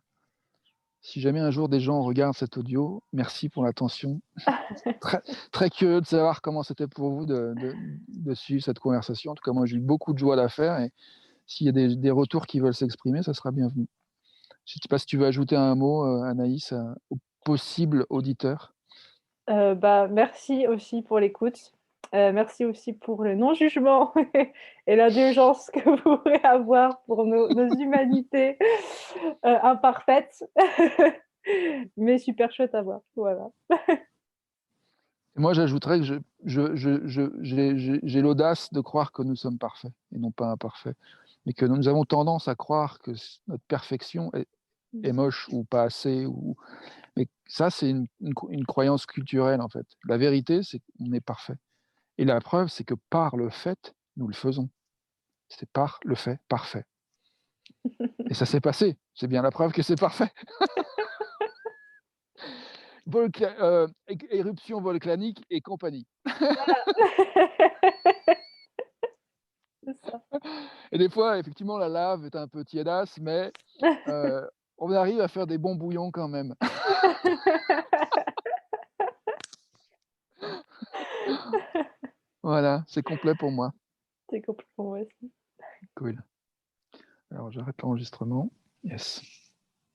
Si jamais un jour des gens regardent cet audio, merci pour l'attention. Très très curieux de savoir comment c'était pour vous de suivre cette conversation. En tout cas, moi, j'ai eu beaucoup de joie à la faire et s'il y a des retours qui veulent s'exprimer, ça sera bienvenu. Je ne sais pas si tu veux ajouter un mot, Anaïs, aux possibles auditeurs? Bah, merci aussi pour l'écoute. Merci aussi pour le non-jugement et l'indulgence que vous pourrez avoir pour nos humanités, imparfaites, mais super chouettes à voir. Voilà. Et moi, j'ajouterais que j'ai l'audace de croire que nous sommes parfaits et non pas imparfaits, mais que nous avons tendance à croire que notre perfection est Mmh. moche ou pas assez ou mais ça, c'est une croyance culturelle, en fait. La vérité, c'est qu'on est parfait et la preuve, c'est que par le fait, nous le faisons. C'est par le fait parfait et ça s'est passé. C'est bien la preuve que c'est parfait. Éruption volcanique et compagnie C'est ça. et des fois, effectivement, la lave est un peu tiédasse, mais heu, on arrive à faire des bons bouillons quand même. Voilà, c'est complet pour moi. C'est complètement ouais. Alors, j'arrête l'enregistrement. Yes.